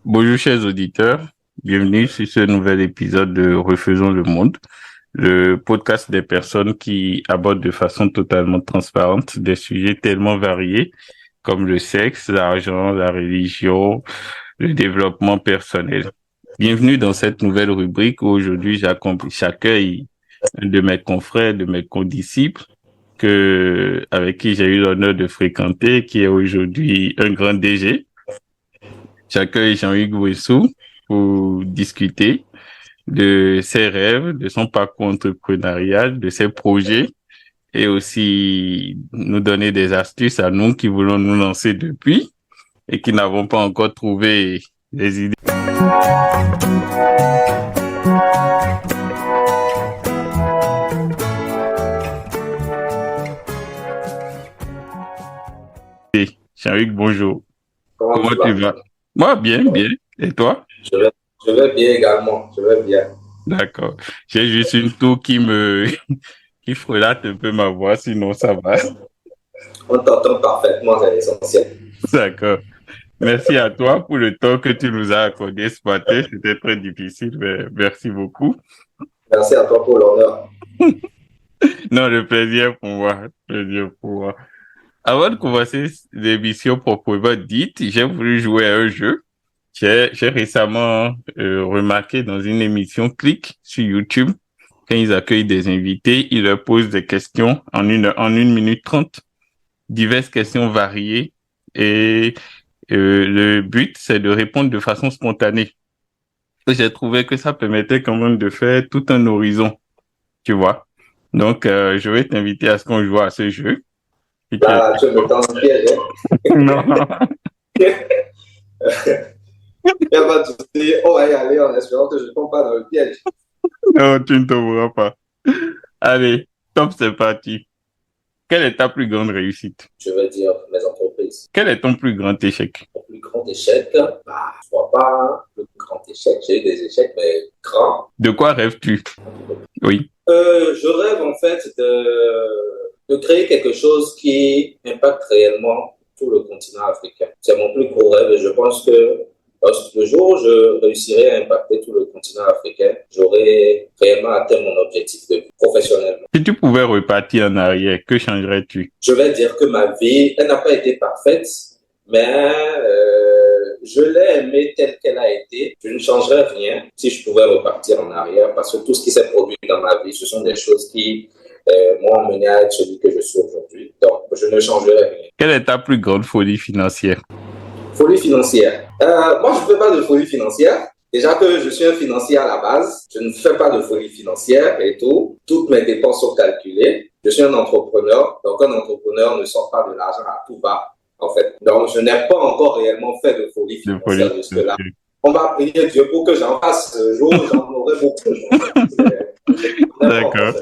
Bonjour chers auditeurs, bienvenue sur ce nouvel épisode de Refaisons le monde, le podcast des personnes qui abordent de façon totalement transparente des sujets tellement variés comme le sexe, l'argent, la religion, le développement personnel. Bienvenue dans cette nouvelle rubrique où aujourd'hui j'accueille un de mes confrères, de mes condisciples, avec qui j'ai eu l'honneur de fréquenter, qui est aujourd'hui un grand DG. J'accueille Jean-Hugues Wessou pour discuter de ses rêves, de son parcours entrepreneurial, de ses projets et aussi nous donner des astuces à nous qui voulons nous lancer depuis et qui n'avons pas encore trouvé les idées. Jean-Hugues, bonjour. Comment tu vas? Moi, bien. Et toi? Je vais bien également. Je vais bien. D'accord. J'ai juste une toux qui frelatte un peu ma voix, sinon ça va. On t'entend parfaitement, c'est l'essentiel. D'accord. Merci à toi pour le temps que tu nous as accordé ce matin. C'était très difficile, mais merci beaucoup. Merci à toi pour l'honneur. Non, le plaisir pour moi. Avant de commencer l'émission proprement dite, j'ai voulu jouer à un jeu. J'ai récemment remarqué dans une émission Click sur YouTube, quand ils accueillent des invités, ils leur posent des questions en une minute 30, diverses questions variées, et le but, c'est de répondre de façon spontanée. J'ai trouvé que ça permettait quand même de faire tout un horizon, tu vois. Donc, je vais t'inviter à ce qu'on joue à ce jeu. Là, tu me tends le piège. Non. Il n'y a pas de souci. On va y aller en espérant que je ne tombe pas dans le piège. Non, tu ne tomberas pas. Allez, top, c'est parti. Quelle est ta plus grande réussite? Je vais dire mes entreprises. Quel est ton plus grand échec? Mon plus grand échec, je ne vois pas le plus grand échec. J'ai eu des échecs, mais grands. De quoi rêves-tu? Oui. Je rêve en fait de créer quelque chose qui impacte réellement tout le continent africain. C'est mon plus gros rêve et je pense que le jour où je réussirai à impacter tout le continent africain, j'aurai réellement atteint mon objectif de vie professionnellement. Si tu pouvais repartir en arrière, que changerais-tu? Je vais dire que ma vie, elle n'a pas été parfaite, mais je l'ai aimée telle qu'elle a été. Je ne changerais rien si je pouvais repartir en arrière parce que tout ce qui s'est produit dans ma vie, ce sont des choses qui m'ont amené à être celui que je suis aujourd'hui. Donc, je ne changerai rien. Quelle est ta plus grande folie financière? Folie financière. Moi, je ne fais pas de folie financière. Déjà que je suis un financier à la base, je ne fais pas de folie financière et tout. Toutes mes dépenses sont calculées. Je suis un entrepreneur. Donc, un entrepreneur ne sort pas de l'argent à tout va, en fait. Donc, je n'ai pas encore réellement fait de folie financière jusque-là. On va prier Dieu pour que j'en fasse ce jour. J'en aurai beaucoup. D'accord.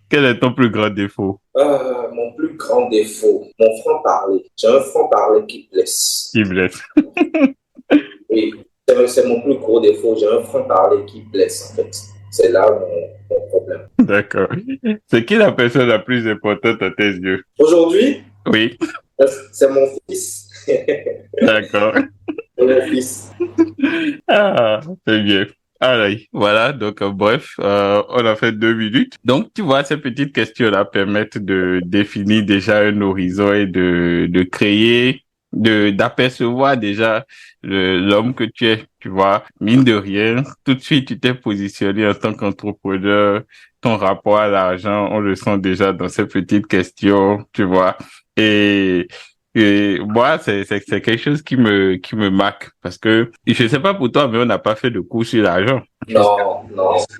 Quel est ton plus grand défaut? Mon plus grand défaut, mon franc-parler. J'ai un franc-parler qui blesse. Qui blesse. Oui, c'est mon plus gros défaut. J'ai un franc-parler qui blesse, en fait. C'est là mon problème. D'accord. C'est qui la personne la plus importante à tes yeux? Aujourd'hui? Oui. C'est mon fils. D'accord. C'est mon fils. Ah, c'est bien. Allez, voilà, donc bref, on a fait 2 minutes. Donc, tu vois, ces petites questions-là permettent de définir déjà un horizon et de créer, d'apercevoir déjà l'homme que tu es, tu vois. Mine de rien, tout de suite, tu t'es positionné en tant qu'entrepreneur. Ton rapport à l'argent, on le sent déjà dans ces petites questions, tu vois. Et moi, c'est quelque chose qui me marque parce que je sais pas pour toi, mais on n'a pas fait de cours sur l'argent. Non.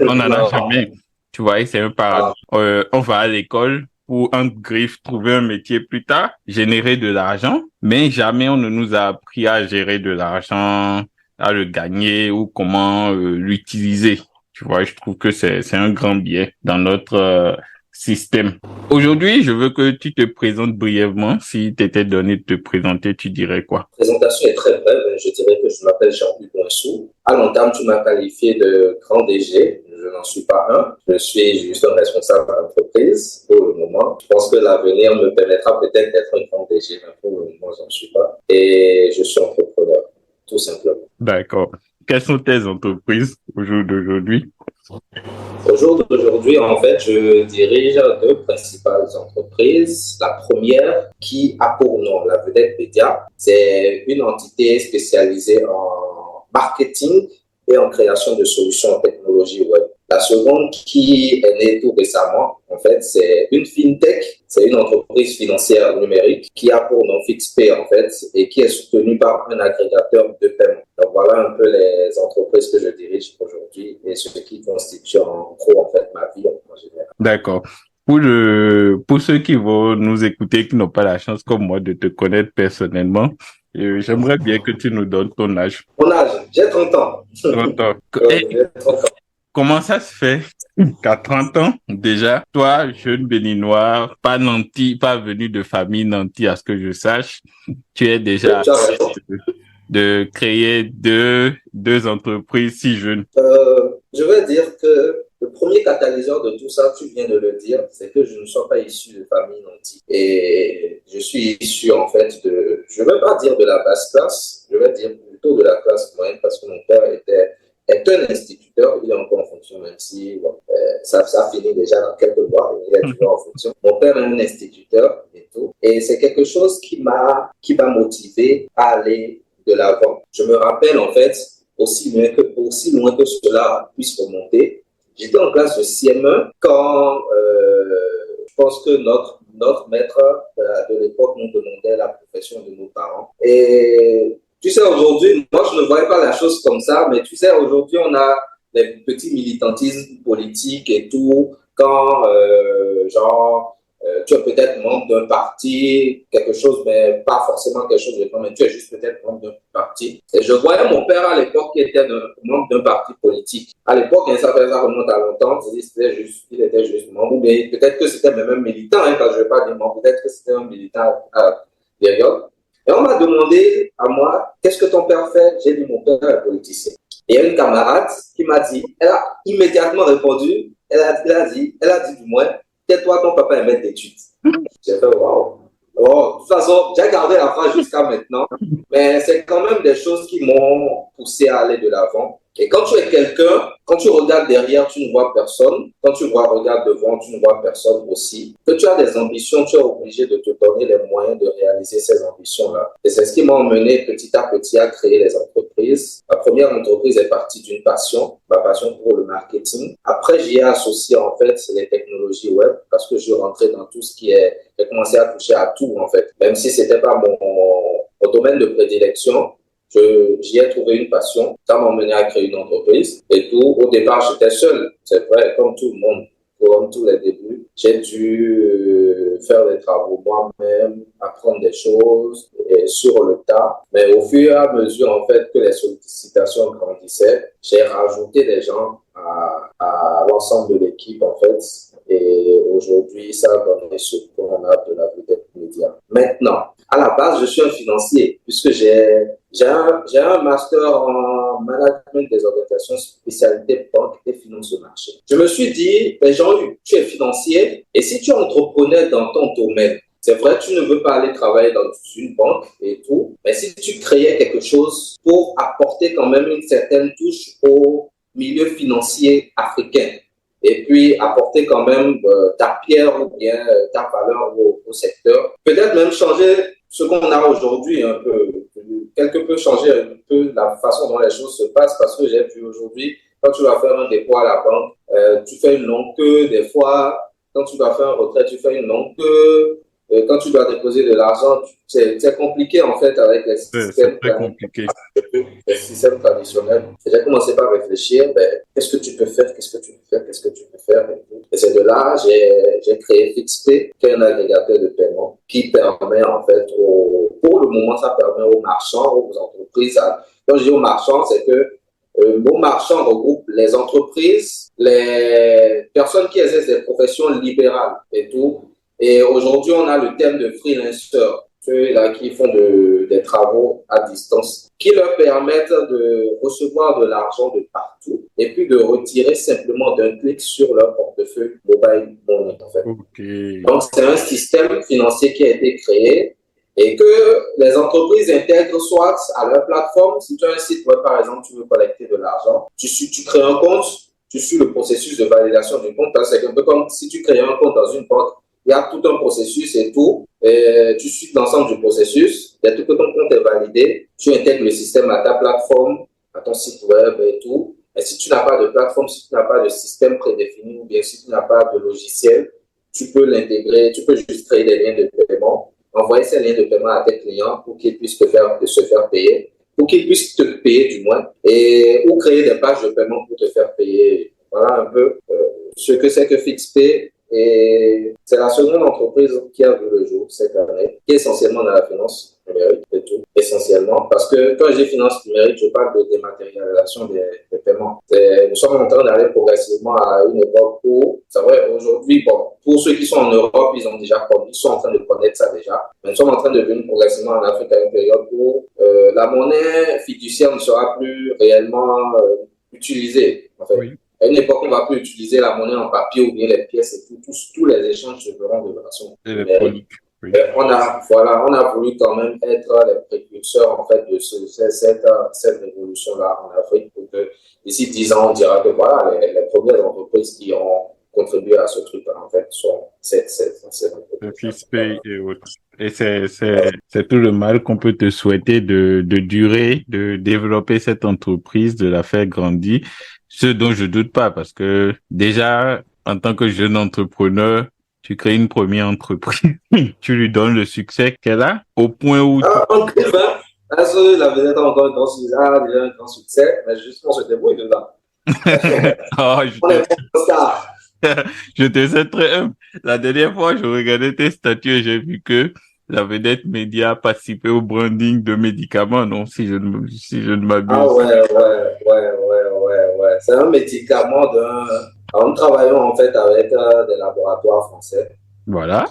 On n'en a jamais. Tu vois, c'est un paradoxe. On va à l'école pour un griffe, trouver un métier plus tard, générer de l'argent, mais jamais on ne nous a appris à gérer de l'argent, à le gagner ou comment l'utiliser. Tu vois, je trouve que c'est un grand biais dans notre système. Aujourd'hui, je veux que tu te présentes brièvement. Si tu étais donné de te présenter, tu dirais quoi? La présentation est très brève. Je dirais que je m'appelle Jean-Hugues Wessou. À long terme, tu m'as qualifié de grand DG. Je n'en suis pas un. Je suis juste un responsable d'entreprise pour le moment. Je pense que l'avenir me permettra peut-être d'être un grand DG, mais pour le moment, je n'en suis pas. Et je suis entrepreneur. tout simplement. D'accord. Quelles sont tes entreprises au jour d'aujourd'hui? Au jour d'aujourd'hui, en fait, je dirige deux principales entreprises. La première, qui a pour nom la Vedette Média, c'est une entité spécialisée en marketing et en création de solutions en technologie web. La seconde, qui est née tout récemment, en fait, c'est une fintech, c'est une entreprise financière numérique qui a pour nom FixPay, en fait, et qui est soutenue par un agrégateur de paiement. Donc voilà un peu les entreprises que je dirige aujourd'hui et ce qui constitue en gros, en fait, ma vie en général. D'accord. Pour ceux qui vont nous écouter, qui n'ont pas la chance comme moi de te connaître personnellement, j'aimerais bien que tu nous donnes ton âge. Mon âge, j'ai 30 ans. 30 ans. J'ai 30 ans. Comment ça se fait qu'à 30 ans, déjà, toi, jeune béninois, pas nanti, pas venu de famille nanti à ce que je sache, tu es déjà de créer deux entreprises si jeunes? Je vais dire que le premier catalyseur de tout ça, tu viens de le dire, c'est que je ne suis pas issu de famille nantie. Et je suis issu, en fait, je ne vais pas dire de la basse classe, je vais dire plutôt de la classe moyenne parce que mon père est un instituteur, il est encore en fonction, même si bon, ça finit déjà dans quelques mois, il est toujours en fonction. Mon père est un instituteur et tout. Et c'est quelque chose qui m'a motivé à aller de l'avant. Je me rappelle, en fait, aussi loin que cela puisse remonter, j'étais en classe de CM1 quand je pense que notre maître de l'époque nous demandait la profession de nos parents. Et tu sais, aujourd'hui, moi, je ne voyais pas la chose comme ça, mais tu sais, aujourd'hui, on a des petits militantismes politiques et tout, quand, tu es peut-être membre d'un parti, quelque chose, mais pas forcément quelque chose de grand, mais tu es juste peut-être membre d'un parti. Et je voyais mon père à l'époque qui était membre d'un parti politique. À l'époque, ça remonte à longtemps, il était juste membre, mais peut-être que c'était même militant, parce que je ne vais pas dire membre, peut-être que c'était un militant derrière. Et on m'a demandé à moi, qu'est-ce que ton père fait? J'ai dit, mon père est politicien. Et il y a une camarade qui m'a dit, elle a immédiatement répondu, elle a dit du moins, tais-toi, ton papa est maître d'études. J'ai fait, waouh. Bon, de toute façon, j'ai gardé la phrase jusqu'à maintenant, mais c'est quand même des choses qui m'ont poussé à aller de l'avant. Et quand tu es quelqu'un, quand tu regardes derrière, tu ne vois personne. Quand tu regardes devant, tu ne vois personne aussi. Que tu as des ambitions, tu es obligé de te donner les moyens de réaliser ces ambitions-là. Et c'est ce qui m'a emmené petit à petit à créer les entreprises. Ma première entreprise est partie d'une passion, ma passion pour le marketing. Après, j'y ai associé en fait les technologies web parce que je rentrais dans tout ce qui est, j'ai commencé à toucher à tout en fait. Même si c'était pas mon domaine de prédilection, j'y ai trouvé une passion. Ça m'a mené à créer une entreprise et tout. Au départ, j'étais seul. C'est vrai, comme tout le monde, comme tous les débuts. J'ai dû faire des travaux moi-même, apprendre des choses sur le tas. Mais au fur et à mesure, en fait, que les sollicitations grandissaient, j'ai rajouté des gens à l'ensemble de l'équipe, en fait. Et aujourd'hui, ça a donné ce qu'on a de la Vedette Média. Maintenant, à la base, je suis un financier puisque j'ai un master en management des organisations spécialité banque et finance de marché. Je me suis dit, ben Jean-Luc, tu es financier et si tu entreprenais dans ton domaine, c'est vrai, tu ne veux pas aller travailler dans une banque et tout, mais si tu créais quelque chose pour apporter quand même une certaine touche au milieu financier africain, et puis apporter quand même ta pierre ou bien ta valeur au secteur. Peut-être même changer ce qu'on a aujourd'hui un peu, quelque peu changer un peu la façon dont les choses se passent parce que j'ai vu aujourd'hui, quand tu vas faire un dépôt à la banque, tu fais une longue queue, des fois, quand tu dois faire un retrait, tu fais une longue queue. Quand tu dois déposer de l'argent, c'est compliqué en fait avec les systèmes, les systèmes traditionnels. J'ai commencé par réfléchir, ben, qu'est-ce que tu peux faire, qu'est-ce que tu peux faire, qu'est-ce que tu peux faire. Et c'est de là, j'ai créé FixPay, qui est un agrégateur de paiement qui permet en fait, pour le moment, ça permet aux marchands, aux entreprises. Quand je dis aux marchands, c'est que Bon Marchand regroupe les entreprises, les personnes qui exercent des professions libérales et tout. Et aujourd'hui, on a le thème de freelancers, ceux-là qui font des travaux à distance, qui leur permettent de recevoir de l'argent de partout et puis de retirer simplement d'un clic sur leur portefeuille mobile money, en fait. Okay. Donc, c'est un système financier qui a été créé et que les entreprises intègrent soit à leur plateforme. Si tu as un site web, par exemple, tu veux collecter de l'argent, tu crées un compte, tu suis le processus de validation du compte. C'est un peu comme si tu crées un compte dans une banque. Il y a tout un processus et tout. Et tu suis l'ensemble du processus. Dès que ton compte est validé, tu intègres le système à ta plateforme, à ton site web et tout. Et si tu n'as pas de plateforme, si tu n'as pas de système prédéfini ou bien si tu n'as pas de logiciel, tu peux l'intégrer, tu peux juste créer des liens de paiement, envoyer ces liens de paiement à tes clients pour qu'ils puissent se faire payer, pour qu'ils puissent te payer du moins, ou créer des pages de paiement pour te faire payer. Voilà un peu ce que c'est que FixPay. Et c'est la seconde entreprise qui a vu le jour cette année, qui est essentiellement dans la finance numérique et tout, essentiellement. Parce que quand j'ai finance numérique, je parle de dématérialisation des paiements. Nous sommes en train d'aller progressivement à une époque où, c'est vrai, aujourd'hui, bon, pour ceux qui sont en Europe, ils sont en train de connaître ça déjà. Mais nous sommes en train de venir progressivement en Afrique à une période où la monnaie fiduciaire ne sera plus réellement utilisée, en fait. Oui. À une époque, on ne va plus utiliser la monnaie en papier ou bien les pièces et tout. Tous les échanges se feront de façon numérique. Oui. On a voulu quand même être les précurseurs en fait de cette révolution-là en Afrique pour que d'ici 10 ans, on dira que voilà, les premières entreprises qui ont contribué à ce truc-là en fait sont ces entreprises. Et autres. Et c'est tout le mal qu'on peut te souhaiter de durer, de développer cette entreprise, de la faire grandir. Ce dont je doute pas, parce que déjà, en tant que jeune entrepreneur, tu crées une première entreprise, tu lui donnes le succès qu'elle a, au point où... En 2020, la vedette a encore un grand succès, mais justement, on se débrouille dedans. Je te sais très humble. La dernière fois, je regardais tes statuts et j'ai vu que la vedette média participait au branding de médicaments, non, si je ne m'abuse. Ah ouais. C'est un médicament nous travaillons en fait avec des laboratoires français. Voilà.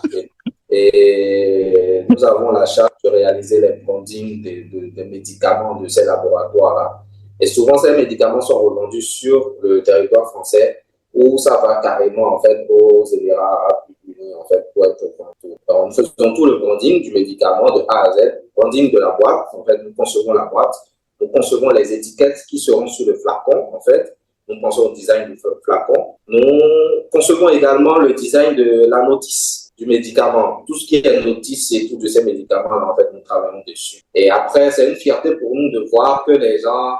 Et nous avons la charge de réaliser les brandings des médicaments de ces laboratoires-là. Et souvent, ces médicaments sont revendus sur le territoire français où ça va carrément en fait aux Émirats Arabes Unis en fait pour être vendu. Nous faisons tout le branding du médicament de A à Z, branding de la boîte. En fait, nous concevons la boîte, nous concevons les étiquettes qui seront sur le flacon en fait. Nous pensons au design du flacon. Nous concevons également le design de la notice du médicament. Tout ce qui est notice et tout de ces médicaments, en fait, nous travaillons dessus. Et après, c'est une fierté pour nous de voir que les gens,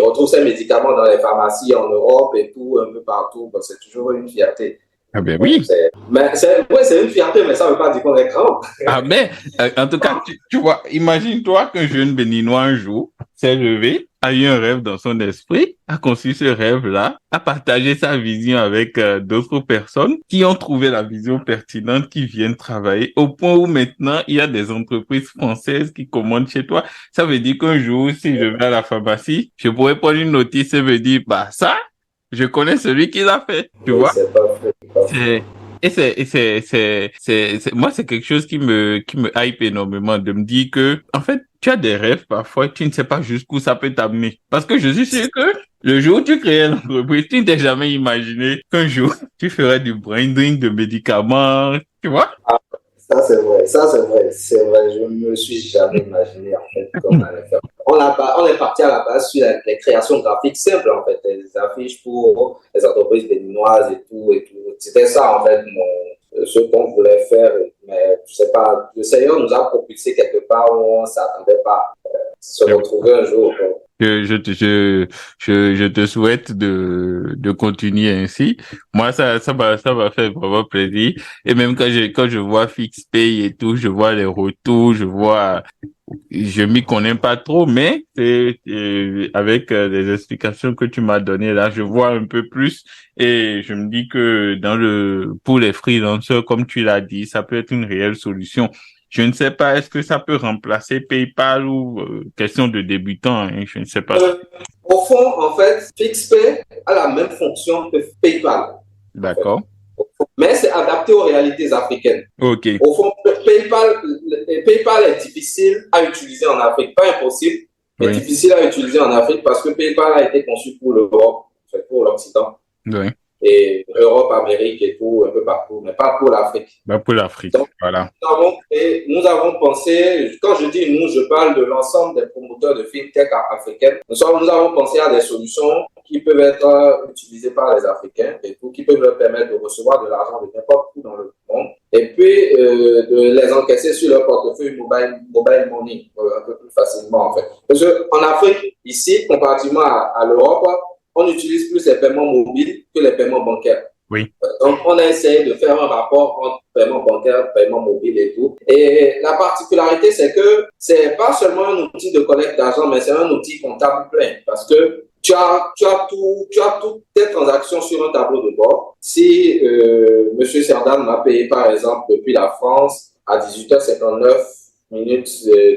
retrouvent ces médicaments dans les pharmacies en Europe et tout, un peu partout. Donc, c'est toujours une fierté. Ah ben oui. C'est une fierté, mais ça ne veut pas dire qu'on est grand. Ah ben, en tout cas, tu vois, imagine-toi qu'un jeune Béninois un jour s'est levé, a eu un rêve dans son esprit, a conçu ce rêve-là, a partagé sa vision avec d'autres personnes qui ont trouvé la vision pertinente, qui viennent travailler, au point où maintenant, il y a des entreprises françaises qui commandent chez toi. Ça veut dire qu'un jour, si je vais à la pharmacie, je pourrais prendre une notice et me dire, bah ça, je connais celui qui l'a fait, tu vois. C'est parfait. Moi, c'est quelque chose qui me hype énormément de me dire que, en fait, tu as des rêves parfois, tu ne sais pas jusqu'où ça peut t'amener. Parce que je suis sûr que le jour où tu crées l'entreprise, tu ne t'es jamais imaginé qu'un jour, tu ferais du branding de médicaments, tu vois? Ah, ça, c'est vrai. Je ne me suis jamais imaginé, en fait, comment on allait faire. On est parti à la base sur les créations graphiques simples, en fait, des affiches pour les entreprises béninoises et tout. C'était ça, en fait, ce qu'on voulait faire. Mais je sais pas, le Seigneur nous a propulsé quelque part où on ne s'attendait pas se retrouver un jour. Je te souhaite de continuer ainsi. Moi, ça m'a fait vraiment plaisir. Et même quand je vois FixPay et tout, je vois les retours, je m'y connais pas trop, mais avec les explications que tu m'as données là, je vois un peu plus et je me dis que pour les freelancers, comme tu l'as dit, ça peut être une réelle solution. Je ne sais pas, est-ce que ça peut remplacer PayPal ou question de débutant, hein, je ne sais pas. Au fond, en fait, FixPay a la même fonction que PayPal. D'accord. En fait. Mais c'est adapté aux réalités africaines. Ok. Au fond, PayPal est difficile à utiliser en Afrique. Pas impossible, mais difficile à utiliser en Afrique parce que PayPal a été conçu pour l'Europe, pour l'Occident. Oui. et Europe, Amérique et tout, un peu partout, mais pas pour l'Afrique. Bah pour l'Afrique, Donc, voilà. nous avons pensé, quand je dis nous, je parle de l'ensemble des promoteurs de fintech africaines. Nous avons pensé à des solutions qui peuvent être utilisées par les Africains et tout, qui peuvent leur permettre de recevoir de l'argent de n'importe où dans le monde et puis de les encaisser sur leur portefeuille mobile money un peu plus facilement en fait. Parce qu'en Afrique, ici, comparativement à l'Europe, on utilise plus les paiements mobiles que les paiements bancaires. Oui. Donc, on a essayé de faire un rapport entre paiement bancaire, paiement mobile et tout. Et la particularité, c'est que c'est pas seulement un outil de collecte d'argent, mais c'est un outil comptable plein. Parce que tu as toutes tes transactions sur un tableau de bord. Si Monsieur Serdane m'a payé, par exemple, depuis la France à 18h59 minutes,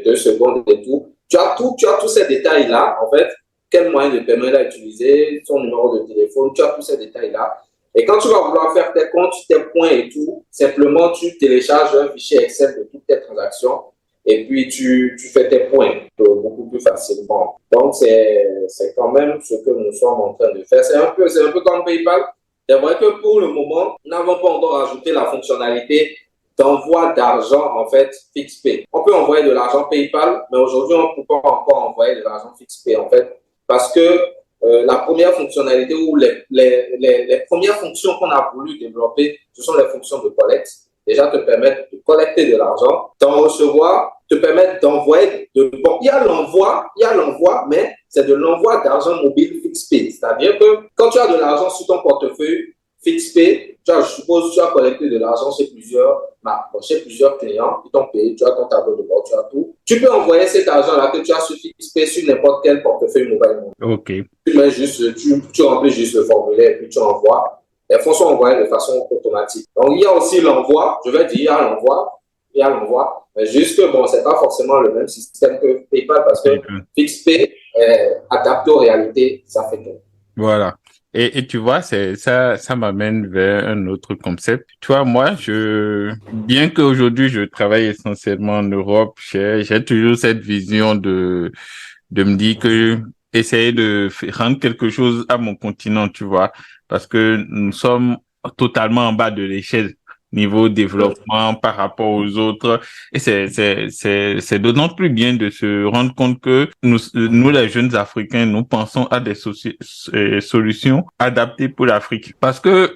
2 secondes et tout, tu as tous ces détails-là, en fait. Quel moyen de paiement il a utilisé, son numéro de téléphone, tu as tous ces détails-là. Et quand tu vas vouloir faire tes comptes, tes points et tout, simplement tu télécharges un fichier Excel de toutes tes transactions et puis tu fais tes points beaucoup plus facilement. Donc c'est quand même ce que nous sommes en train de faire. C'est un peu comme PayPal. C'est vrai que pour le moment, nous n'avons pas encore ajouté la fonctionnalité d'envoi d'argent en fait fixe pay. On peut envoyer de l'argent PayPal, mais aujourd'hui on ne peut pas encore envoyer de l'argent fixe pay en fait parce que la première fonctionnalité ou les premières fonctions qu'on a voulu développer, ce sont les fonctions de collecte. Déjà, te permettre de collecter de l'argent, d'en recevoir, te permettre d'envoyer. Bon, il y a l'envoi, mais c'est de l'envoi d'argent mobile fixe pay. C'est-à-dire que quand tu as de l'argent sur ton portefeuille fixe pay, je suppose que tu as collecté de l'argent chez plusieurs clients qui t'ont payé, tu as ton tableau de bord, tu as tout. Tu peux envoyer cet argent-là que tu as sur fixe pay sur n'importe quel portefeuille mobile. OK. Tu remplis juste le formulaire et puis tu envoies. Les fonds sont envoyés de façon automatique. Donc, il y a aussi l'envoi. Je vais dire, il y a l'envoi. Mais juste que, bon, c'est pas forcément le même système que PayPal parce que FixPay est adapté aux réalités africaines. Voilà. Et tu vois, ça m'amène vers un autre concept. Tu vois, moi, bien qu'aujourd'hui je travaille essentiellement en Europe, j'ai toujours cette vision de me dire que essayer de rendre quelque chose à mon continent, tu vois, parce que nous sommes totalement en bas de l'échelle niveau développement par rapport aux autres. Et c'est d'autant plus bien de se rendre compte que nous les jeunes Africains, nous pensons à des solutions adaptées pour l'Afrique. Parce que,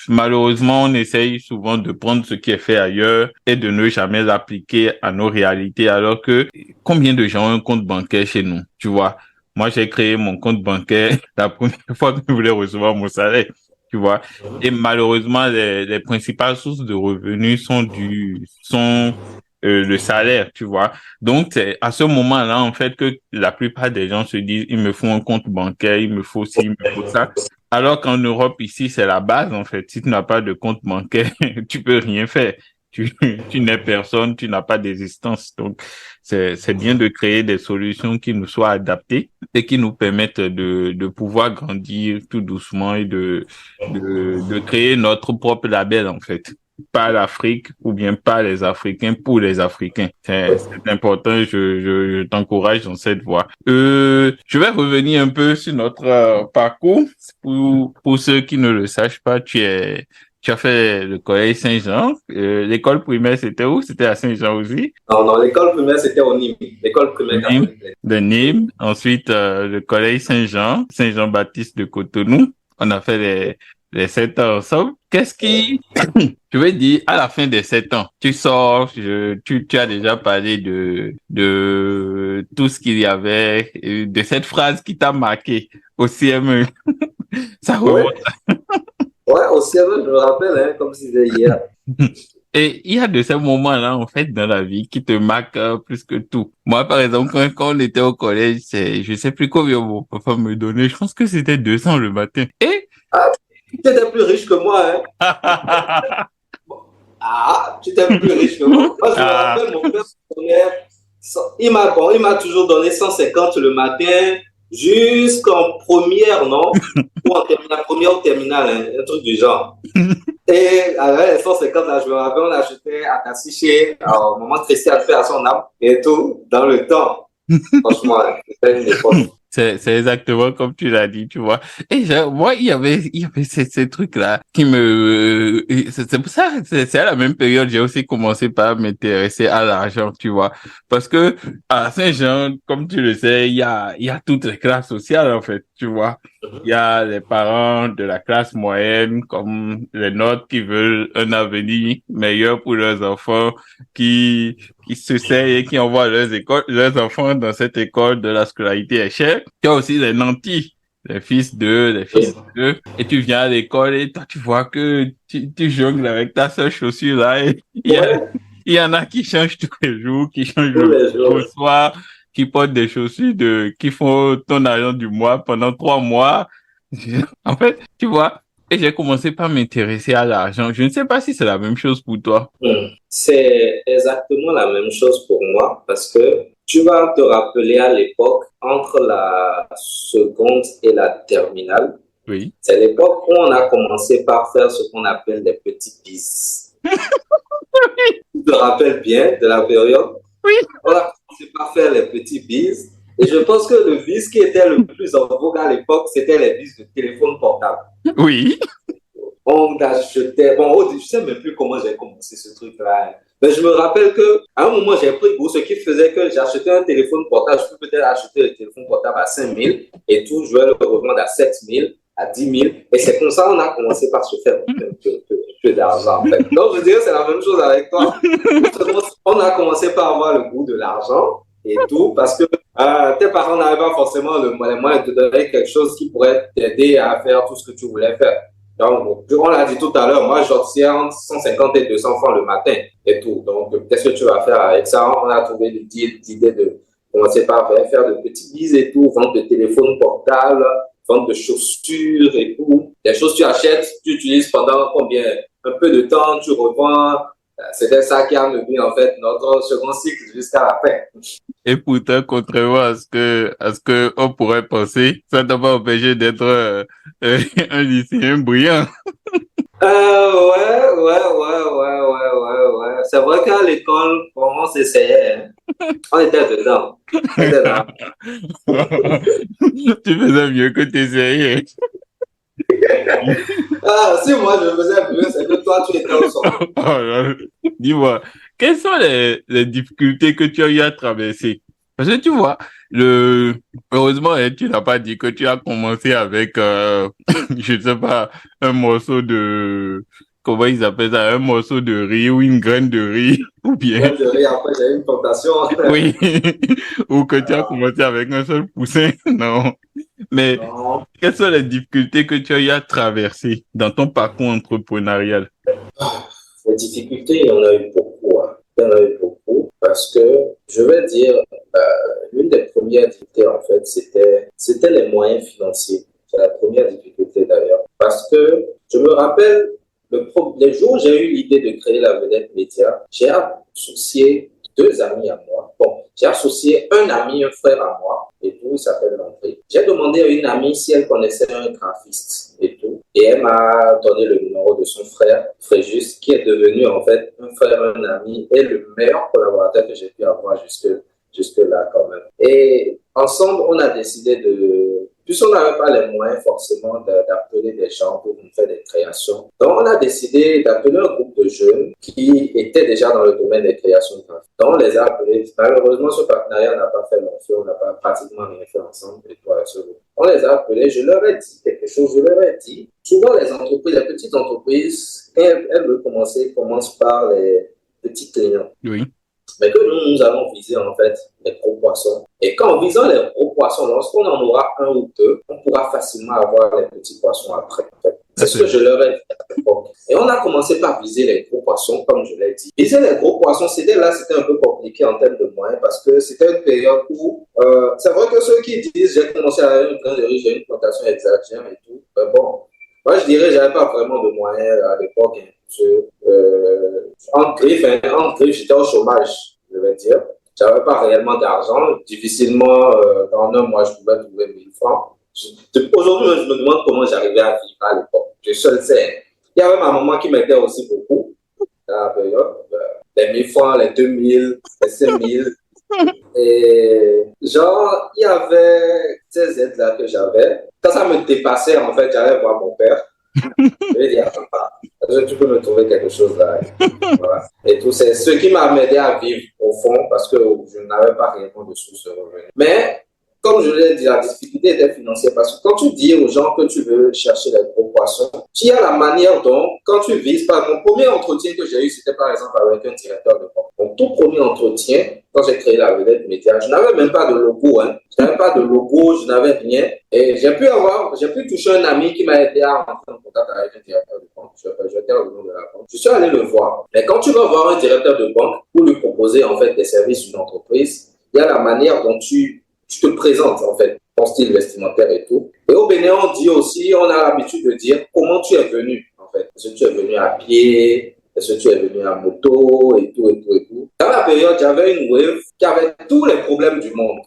malheureusement, on essaye souvent de prendre ce qui est fait ailleurs et de ne jamais l'appliquer à nos réalités, alors que combien de gens ont un compte bancaire chez nous, tu vois? Moi, j'ai créé mon compte bancaire la première fois que je voulais recevoir mon salaire. Tu vois. Et malheureusement, les principales sources de revenus sont le salaire, tu vois. Donc, c'est à ce moment-là, en fait, que la plupart des gens se disent, il me faut un compte bancaire, il me faut ci, il me faut ça. Alors qu'en Europe, ici, c'est la base, en fait. Si tu n'as pas de compte bancaire, tu peux rien faire. Tu n'es personne, tu n'as pas d'existence. Donc, c'est bien de créer des solutions qui nous soient adaptées et qui nous permettent de pouvoir grandir tout doucement et de créer notre propre label, en fait. Pas l'Afrique ou bien pas les Africains pour les Africains. C'est important, je t'encourage dans cette voie. Je vais revenir un peu sur notre parcours. Pour ceux qui ne le sachent pas, tu as fait le collège Saint-Jean. L'école primaire, c'était où? C'était à Saint-Jean aussi? Non, l'école primaire, c'était au Nîmes. L'école primaire de Nîmes. Ensuite, le collège Saint-Jean, Saint-Jean-Baptiste de Cotonou. On a fait les 7 ans ensemble. Qu'est-ce qui, je veux dire, à la fin des 7 ans, tu sors, tu as déjà parlé de tout ce qu'il y avait, de cette phrase qui t'a marqué au CME. Ça remonte. Ouais, au CME, je me rappelle, hein, comme si c'était hier. Et il y a de ces moments-là, en fait, dans la vie qui te marquent plus que tout. Moi, par exemple, quand on était au collège, je sais plus combien mon papa me donnait. Je pense que c'était 200 le matin. Et... Ah, tu étais plus riche que moi, hein. Tu étais plus riche que moi. Moi, je me rappelle, mon père il m'a toujours donné 150 le matin jusqu'en première, non? Ou en première ou terminale, hein, un truc du genre. Et avec les 150, là, je me rappelle, on achetait à Tassiché, maman Christiane fait à son âme et tout, dans le temps. Franchement, c'était une époque. C'est exactement comme tu l'as dit, tu vois. Et moi, il y avait ces trucs-là qui c'est pour ça, c'est à la même période, j'ai aussi commencé par m'intéresser à l'argent, tu vois. Parce que, à Saint-Jean, comme tu le sais, il y a toutes les classes sociales, en fait, tu vois. Il y a les parents de la classe moyenne, comme les nôtres, qui veulent un avenir meilleur pour leurs enfants, qui s'essayent et qui envoient leurs enfants dans cette école de la scolarité est chère. Il y a aussi les nantis, les fils d'eux, et tu viens à l'école et toi, tu vois que tu jongles avec ta seule chaussure là et Ouais, il y en a qui changent tous les jours, qui changent tous le les jours. au soir, qui portent des chaussures qui font ton argent du mois pendant 3 mois. En fait, tu vois, et j'ai commencé par m'intéresser à l'argent. Je ne sais pas si c'est la même chose pour toi. C'est exactement la même chose pour moi parce que tu vas te rappeler à l'époque entre la seconde et la terminale. Oui. C'est l'époque où on a commencé par faire ce qu'on appelle des petits bis. Tu te rappelles bien de la période? Oui. On a commencé par faire les petits bis. Et je pense que le bis qui était le plus en vogue à l'époque, c'était les bis de téléphone portable. Oui. On achetait, je ne sais même plus comment j'ai commencé ce truc-là. Mais je me rappelle qu'à un moment, j'ai pris goût, ce qui faisait que j'achetais un téléphone portable. Je peux peut-être acheter le téléphone portable à 5 000 et tout, je vais le revendre à 7 000, à 10 000. Et c'est comme ça qu'on a commencé par se faire un peu d'argent, en fait. Donc, je dirais que c'est la même chose avec toi. On a commencé par avoir le goût de l'argent et tout, parce que tes parents n'avaient pas forcément les moyens de te donner quelque chose qui pourrait t'aider à faire tout ce que tu voulais faire. Donc, on l'a dit tout à l'heure, moi, j'obtiens entre 150 et 200 francs le matin et tout. Donc, qu'est-ce que tu vas faire avec ça? On a trouvé l'idée de commencer par faire de petits bises et tout, vendre de téléphones portables, vendre de chaussures et tout. Les choses que tu achètes, tu utilises pendant combien? Un peu de temps, tu revends. C'était ça qui a mené, en fait, notre second cycle jusqu'à la fin. Et pourtant, contrairement à ce que on pourrait penser, ça t'a pas empêché d'être un lycéen brillant. Ouais. C'est vrai qu'à l'école, on s'essayait, hein. On était dedans. On était là. Tu faisais mieux que t'essayais. Ah, si moi je faisais mieux, c'est que toi tu étais au sol. Oh là là. Dis-moi, quelles sont les difficultés que tu as eu à traverser? Parce que tu vois, heureusement, hein, tu n'as pas dit que tu as commencé avec, je sais pas, un morceau comment ils appellent ça, un morceau de riz ou une graine de riz, ou bien, Graine de riz, après j'ai eu une tentation. oui, ou que tu as commencé avec un seul poussin, non. Mais Non. quelles sont les difficultés que tu as eu à traverser dans ton parcours entrepreneurial? Les difficultés, il y en a eu beaucoup, hein. Il y en a eu beaucoup parce que, je vais dire, l'une des premières difficultés, en fait, c'était les moyens financiers. C'est la première difficulté d'ailleurs. Parce que je me rappelle, les jours où j'ai eu l'idée de créer la vedette média, j'ai associé deux amis à moi. Bon, j'ai associé un ami, un frère à moi, et tout, il s'appelle Landry. J'ai demandé à une amie si elle connaissait un graphiste et tout. Et elle m'a donné le numéro de son frère, Fréjus, qui est devenu en fait un frère, un ami et le meilleur collaborateur que j'ai pu avoir jusque-là quand même. Et ensemble, on a décidé puisqu'on n'avait pas les moyens forcément d'appeler des gens pour nous faire des créations. Donc, on a décidé d'appeler un groupe de jeunes qui étaient déjà dans le domaine des créations graphiques. Donc, on les a appelés. Malheureusement, ce partenariat n'a pas fait long feu. On n'a pas pratiquement rien fait ensemble, et toi et ce groupe. On les a appelés. Je leur ai dit quelque chose. Je leur ai dit, souvent les entreprises, les petites entreprises, quand elles veulent commencer, commencent par les petits clients. Oui. Mais que nous allons viser en fait les gros poissons. Et qu'en visant les gros poissons, lorsqu'on en aura un ou deux, on pourra facilement avoir les petits poissons après. En fait. C'est ce que je leur ai dit à l'époque. Et on a commencé par viser les gros poissons, comme je l'ai dit. Viser les gros poissons, c'était un peu compliqué en termes de moyens parce que c'était une période où, c'est vrai que ceux qui disent j'ai commencé à avoir une graine de riz, j'ai une plantation exagérée et tout, mais bon, moi je dirais j'avais pas vraiment de moyens à l'époque. En griffe, j'étais au chômage, je vais dire. J'avais pas réellement d'argent. Difficilement, dans un mois, je pouvais trouver 1000 francs. Aujourd'hui, je me demande comment j'arrivais à vivre à l'époque. Je seul sais. Il y avait ma maman qui m'aidait aussi beaucoup dans la période. Les 1000 francs, les 2000, les 5000. Et genre, il y avait ces aides-là que j'avais. Quand ça me dépassait, en fait, j'allais voir mon père. Je lui ai dit, papa, est-ce que tu peux me trouver quelque chose là? Voilà. Et tout, c'est ce qui m'a aidé à vivre au fond parce que je n'avais pas réellement de source de revenus. Mais, comme je l'ai dit, la difficulté était financière parce que quand tu dis aux gens que tu veux chercher les gros poissons, tu as la manière dont, quand tu vises, par mon premier entretien que j'ai eu, c'était par exemple avec un directeur de banque. Mon tout premier entretien, quand j'ai créé la vedette média, je n'avais même pas de logo, hein. Je n'avais pas de logo, je n'avais rien. Et j'ai pu toucher un ami qui m'a aidé à rentrer en contact avec un directeur de banque. Je vais dire le nom de la banque. Je suis allé le voir. Mais quand tu vas voir un directeur de banque pour lui proposer, en fait, des services d'une entreprise, il y a la manière dont tu te présentes, en fait, ton style vestimentaire et tout. Et au Bénin, on dit aussi, on a l'habitude de dire comment tu es venu, en fait. Est-ce que tu es venu à pied? Est-ce que tu es venu à moto? Et tout, et tout, et tout. Dans la période, j'avais une wave qui avait tous les problèmes du monde,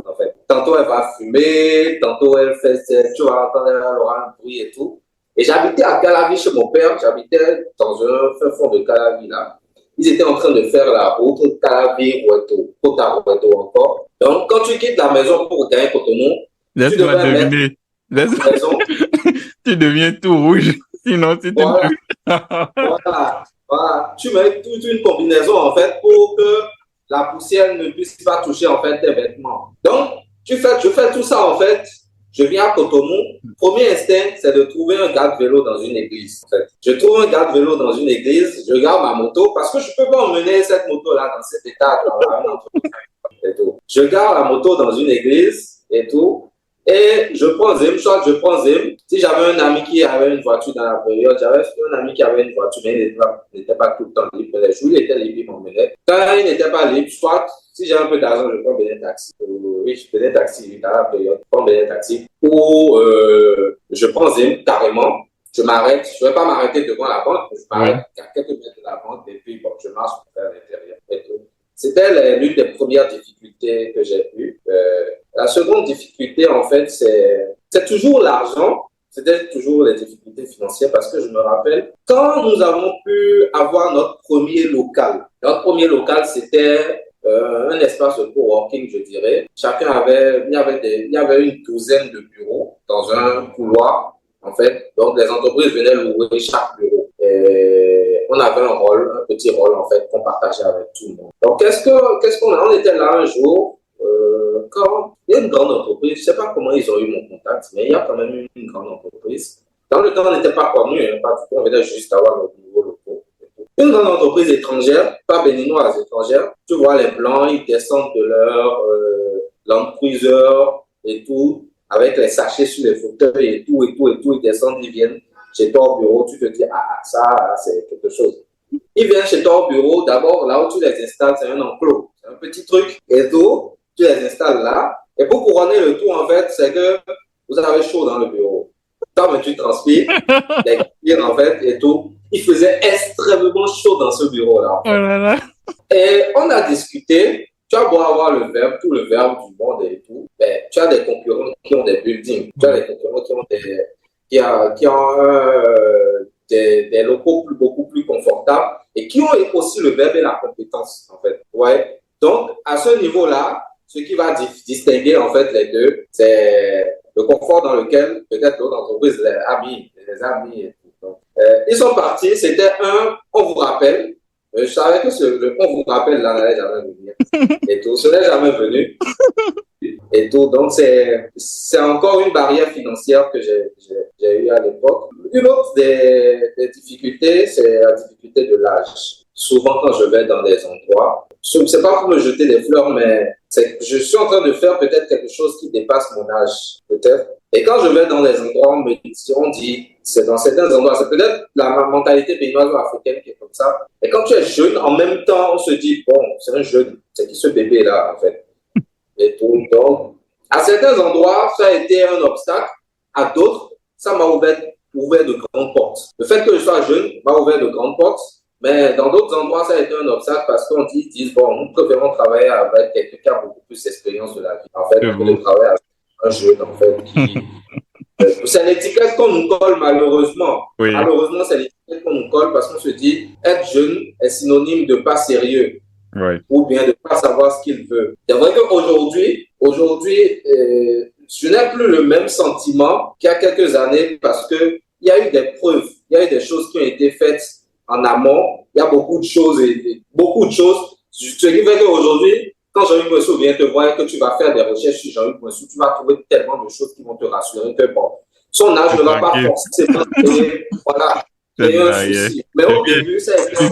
en fait. Tantôt, elle va fumer, tantôt, elle fait, tu vois, quand elle aura un bruit et tout. Et j'habitais à Calavi chez mon père, j'habitais dans un fin fond de Calavi, là. Ils étaient en train de faire la route Calavi-Roueto, Kota-Roueto encore. Donc, quand tu quittes la maison pour gagner Cotonou, tu devrais mettre la maison. Tu deviens tout rouge, sinon c'est voilà. Voilà. Tu mets toute une combinaison, en fait, pour que la poussière ne puisse pas toucher, en fait, tes vêtements. Donc, je fais tout ça, en fait. Je viens à Cotonou. Premier instinct, c'est de trouver un garde-vélo dans une église. En fait. Je trouve un garde-vélo dans une église, je garde ma moto parce que je ne peux pas emmener cette moto-là dans cet état. Et tout. Je garde la moto dans une église et tout. Et je prends Zim. Si j'avais un ami qui avait une voiture dans la période, j'avais un ami qui avait une voiture, mais il n'était pas tout le temps libre. Les jours, il était libre, il m'emmenait. Quand il n'était pas libre, soit si j'ai un peu d'argent, je prends un taxi. Oui, je prenais taxi dans la période. Je prends un taxi. Ou je prends Zim carrément. Je m'arrête. Je ne vais pas m'arrêter devant la banque. Je m'arrête à quelques mètres de la banque. Et puis, bon, je marche pour faire l'intérieur. Et tout. C'était l'une des premières difficultés que j'ai eues. La seconde difficulté, en fait, c'est toujours l'argent. C'était toujours les difficultés financières parce que je me rappelle, quand nous avons pu avoir notre premier local, c'était un espace de coworking, je dirais. Il y avait une douzaine de bureaux dans un couloir, en fait. Donc, les entreprises venaient louer chaque bureau. Et on avait un petit rôle, en fait, qu'on partageait avec tout le monde. Donc, qu'est-ce qu'on a? On était là un jour, quand il y a une grande entreprise, je ne sais pas comment ils ont eu mon contact, mais il y a quand même une grande entreprise. Dans le temps, on n'était pas connus, hein, pas du tout, on venait juste avoir notre nouveau locaux. Une grande entreprise étrangère, pas béninoise, étrangère, tu vois les blancs, ils descendent de leur Land Cruiser et tout, avec les sachets sur les fauteuils et tout, ils descendent, ils viennent chez toi au bureau, tu te dis, ça, c'est quelque chose. Ils viennent chez toi au bureau, d'abord, là où tu les installes, c'est un enclos, c'est un petit truc, et tout, tu les installes là, et pour couronner le tout, en fait, c'est que vous avez chaud dans le bureau. Quand tu transpires, les cuirs, en fait, et tout, il faisait extrêmement chaud dans ce bureau-là. En fait. Oh là là. Et on a discuté, tu as beau avoir tout le verbe du monde et tout, mais tu as des concurrents qui ont des buildings, tu as des concurrents qui ont des locaux beaucoup plus confortables et qui ont aussi le verbe et la compétence, en fait. Ouais. Donc, à ce niveau-là, ce qui va distinguer, en fait, les deux, c'est le confort dans lequel peut-être l'autre entreprise les amis et tout. Donc, ils sont partis, c'était on vous rappelle, je savais que on vous rappelle là n'allait jamais venir et tout, ce n'est jamais venu et tout. Donc, c'est encore une barrière financière que j'ai eue à l'époque. Une autre des difficultés, c'est la difficulté de l'âge. Souvent, quand je vais dans des endroits, c'est pas pour me jeter des fleurs, mais je suis en train de faire peut-être quelque chose qui dépasse mon âge, peut-être. Et quand je vais dans des endroits, on dit, c'est dans certains endroits, c'est peut-être la mentalité béninoise ou africaine qui est comme ça. Et quand tu es jeune, en même temps, on se dit, bon, c'est un jeune, c'est qui ce bébé-là, en fait. Et tout. Donc, à certains endroits, ça a été un obstacle. À d'autres, ça m'a ouvert de grandes portes. Le fait que je sois jeune m'a ouvert de grandes portes. Mais dans d'autres endroits, ça a été un obstacle parce qu'on dit, bon, nous préférons travailler avec quelqu'un qui a beaucoup plus d'expérience de la vie. En fait, que de travailler avec un jeune, en fait, qui... c'est l'étiquette qu'on nous colle, malheureusement. Oui. Malheureusement, c'est l'étiquette qu'on nous colle parce qu'on se dit, être jeune est synonyme de pas sérieux. Ouais. ou bien de ne pas savoir ce qu'il veut. C'est vrai qu'aujourd'hui, je n'ai plus le même sentiment qu'il y a quelques années parce qu'il y a eu des preuves, il y a eu des choses qui ont été faites en amont, il y a beaucoup de choses, ce qui fait qu'aujourd'hui, quand Jean-Luc Poinçon vient te voir et que tu vas faire des recherches sur Jean-Luc Poinçon, tu vas trouver tellement de choses qui vont te rassurer que bon, son âge ne va pas Tranquille, forcément créer, voilà, c'est créer de un l'arrière. souci. Mais Eh au bien, début, ça a été un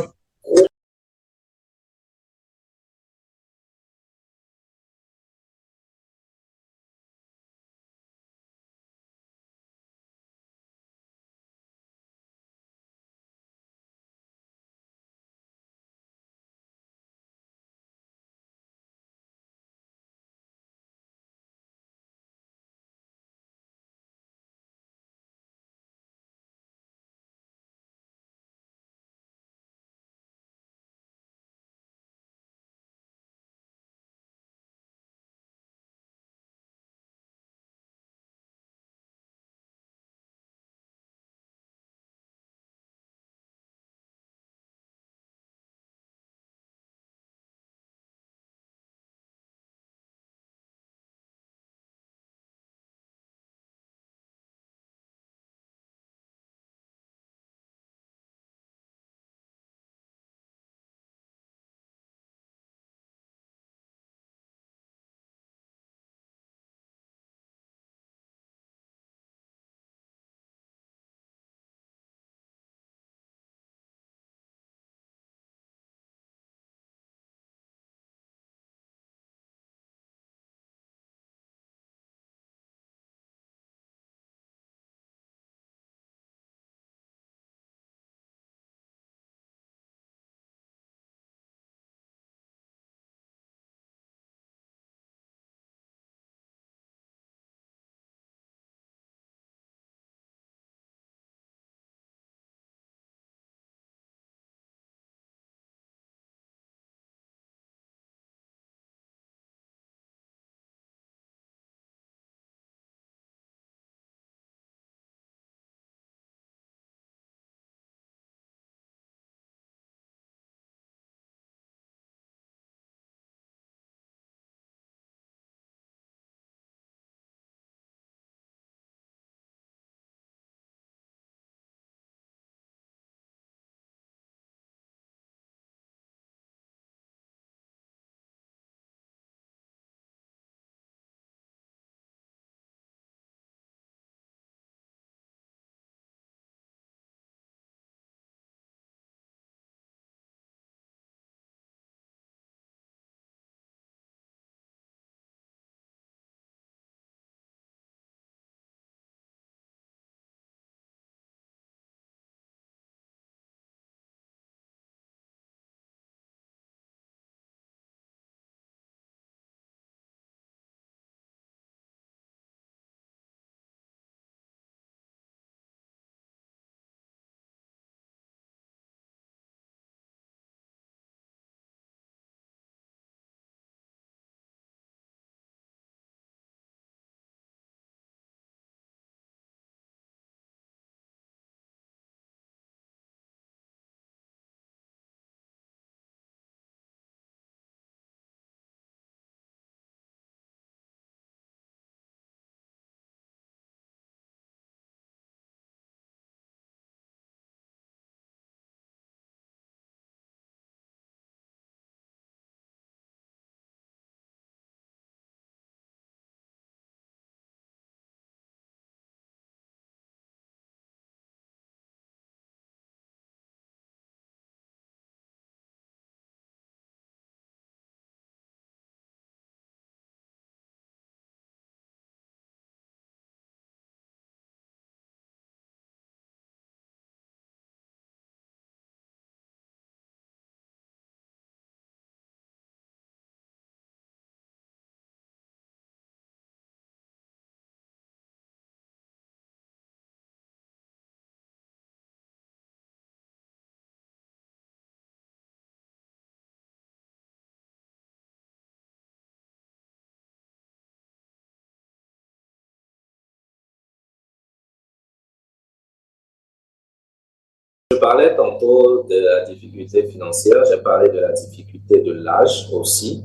parlais tantôt de la difficulté financière, j'ai parlé de la difficulté de l'âge aussi,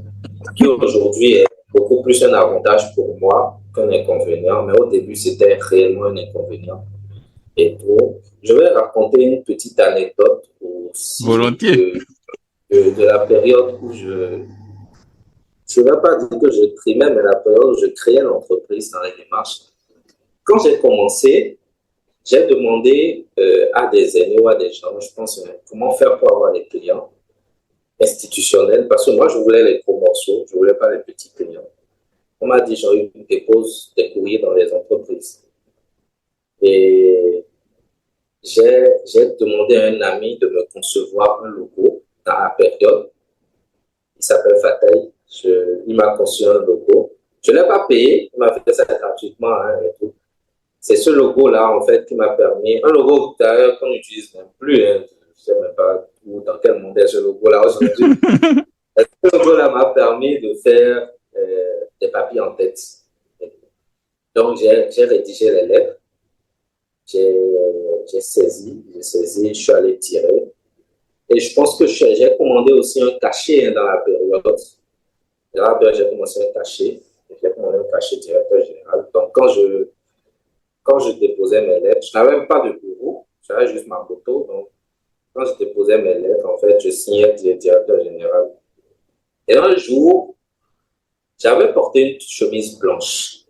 qui aujourd'hui est beaucoup plus un avantage pour moi qu'un inconvénient, mais au début, c'était réellement un inconvénient. Et tout. Je vais raconter une petite anecdote aussi Volontiers. de la période où je ne vais pas dire que je trimais, mais la période où je créais l'entreprise dans les démarches. Quand j'ai commencé, j'ai demandé à des aînés ou à des gens, je pense, comment faire pour avoir des clients institutionnels, parce que moi, je voulais les gros morceaux, je ne voulais pas les petits clients. On m'a dit, Jean-Hugues, tu déposes des courriers dans les entreprises. Et j'ai demandé à un ami de me concevoir un logo dans la période. Il s'appelle Fatay. Il m'a conçu un logo. Je ne l'ai pas payé, il m'a fait ça gratuitement. Hein, et tout. C'est ce logo-là, en fait, qui m'a permis. Un logo, d'ailleurs, qu'on n'utilise même plus. Hein, je ne sais même pas où, dans quel monde est ce logo-là aujourd'hui. Ce logo-là m'a permis de faire des papiers en tête. Donc, j'ai rédigé les lettres. J'ai saisi, je suis allé tirer. Et je pense que j'ai commandé aussi un cachet hein, dans la période. Dans la période, j'ai commencé un cachet. J'ai commandé un cachet directeur général. Donc, quand je déposais mes lettres, je n'avais même pas de bureau, j'avais juste ma photo. Donc, quand je déposais mes lettres, en fait, je signais directeur général. Et un jour, j'avais porté une chemise blanche.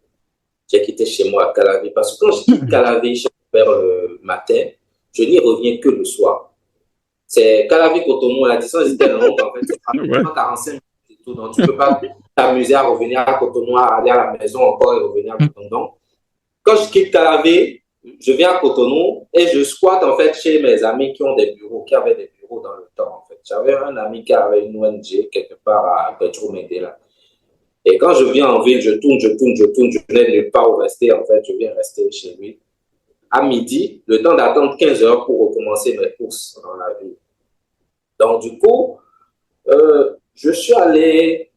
J'ai quitté chez moi à Calavi parce que quand je quitte Calavi vers le matin, je n'y reviens que le soir. C'est Calavi-Cotonou, la distance était longue, en fait, c'est 45 minutes et tout. Donc, tu ne peux pas t'amuser à revenir à Cotonou, à aller à la maison encore et revenir à Cotonou. Donc, quand je quitte Calavi, je viens à Cotonou et je squatte en fait chez mes amis qui ont des bureaux, qui avaient des bureaux dans le temps en fait. J'avais un ami qui avait une ONG quelque part à Petro Medela. Et quand je viens en ville, je tourne, je n'ai nulle part où rester en fait, je viens rester chez lui. À midi, le temps d'attendre 15 heures pour recommencer mes courses dans la ville. Donc du coup, je suis allé,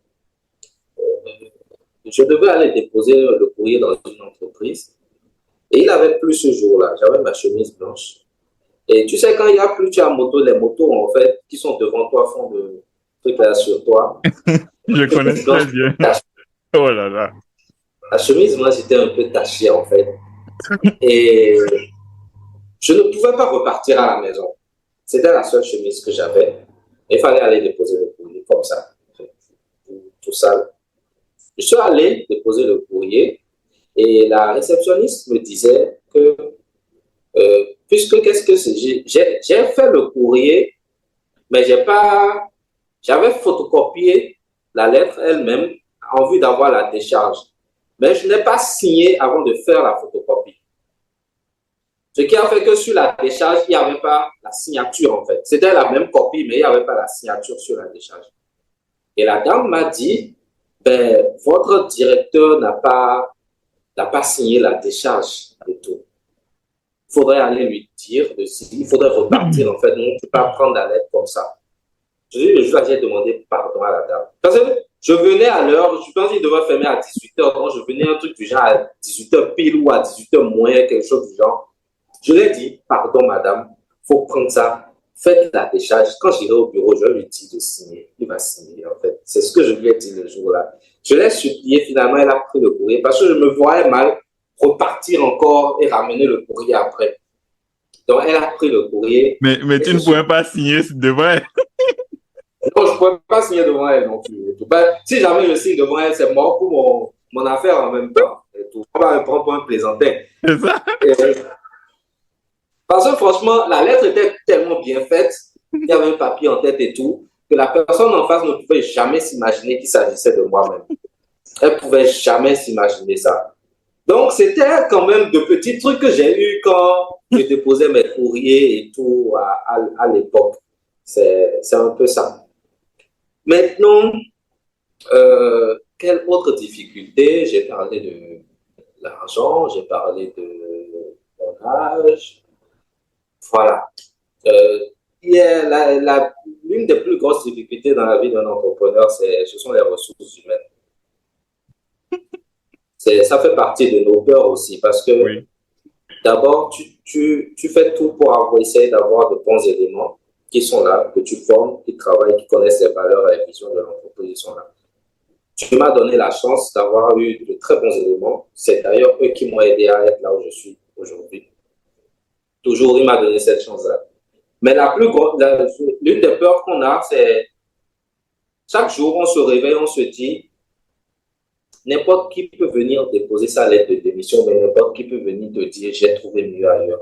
je devais aller déposer le courrier dans une entreprise. Et il avait plu ce jour-là. J'avais ma chemise blanche. Et tu sais, quand il n'y a plus, tu as moto. Les motos, en fait, qui sont devant toi, font de trucs là sur toi. Je connais très bien. Oh là là. La chemise, moi, j'étais un peu tachée, en fait. Et je ne pouvais pas repartir à la maison. C'était la seule chemise que j'avais. Il fallait aller déposer le courrier, comme ça. Tout sale. Je suis allé déposer le courrier. Et la réceptionniste me disait que, puisque qu'est-ce que c'est, j'ai fait le courrier, mais j'avais photocopié la lettre elle-même en vue d'avoir la décharge. Mais je n'ai pas signé avant de faire la photocopie. Ce qui a fait que sur la décharge, il n'y avait pas la signature en fait. C'était la même copie, mais il n'y avait pas la signature sur la décharge. Et la dame m'a dit, ben, votre directeur n'a pas signé la décharge et tout. Il faudrait aller lui dire il faudrait repartir en fait. Non, tu ne peux pas prendre la lettre comme ça. Le jour-là, j'ai demandé pardon à la dame. Parce que je venais à l'heure, je pense qu'il devait fermer à 18h. Donc, je venais un truc du genre à 18h pile ou à 18h moins, quelque chose du genre. Je lui ai dit, pardon madame, il faut prendre ça. Faites la décharge. Quand j'irai au bureau, je lui dis de signer. Il va signer en fait. C'est ce que je lui ai dit le jour-là. Je l'ai supplié, finalement, elle a pris le courrier parce que je me voyais mal repartir encore et ramener le courrier après. Donc, elle a pris le courrier. Mais tu ne pouvais pas signer devant elle. Non, je ne pouvais pas signer devant elle non plus. Ben, si jamais je signe devant elle, c'est mort pour mon affaire en même temps. Et tout. On va me prendre pour un plaisantin. C'est ça? Parce que franchement, la lettre était tellement bien faite, il y avait un papier en tête et tout, que la personne en face ne pouvait jamais s'imaginer qu'il s'agissait de moi-même. Elle ne pouvait jamais s'imaginer ça. Donc, c'était quand même de petits trucs que j'ai eu quand je déposais mes courriers et tout à l'époque. C'est un peu ça. Maintenant, quelle autre difficulté? J'ai parlé de l'argent, j'ai parlé de mon âge. Voilà. L'une des plus grosses difficultés dans la vie d'un entrepreneur, ce sont les ressources humaines. Ça fait partie de nos peurs aussi parce que D'abord, tu fais tout pour essayer d'avoir de bons éléments qui sont là, que tu formes, qui travaillent, qui connaissent les valeurs et les visions de l'entreprise, ils sont là. Tu m'as donné la chance d'avoir eu de très bons éléments. C'est d'ailleurs eux qui m'ont aidé à être là où je suis aujourd'hui. Toujours, il m'a donné cette chance-là. Mais l'une des peurs qu'on a, c'est chaque jour, on se réveille, on se dit, n'importe qui peut venir déposer sa lettre de démission, mais n'importe qui peut venir te dire, j'ai trouvé mieux ailleurs.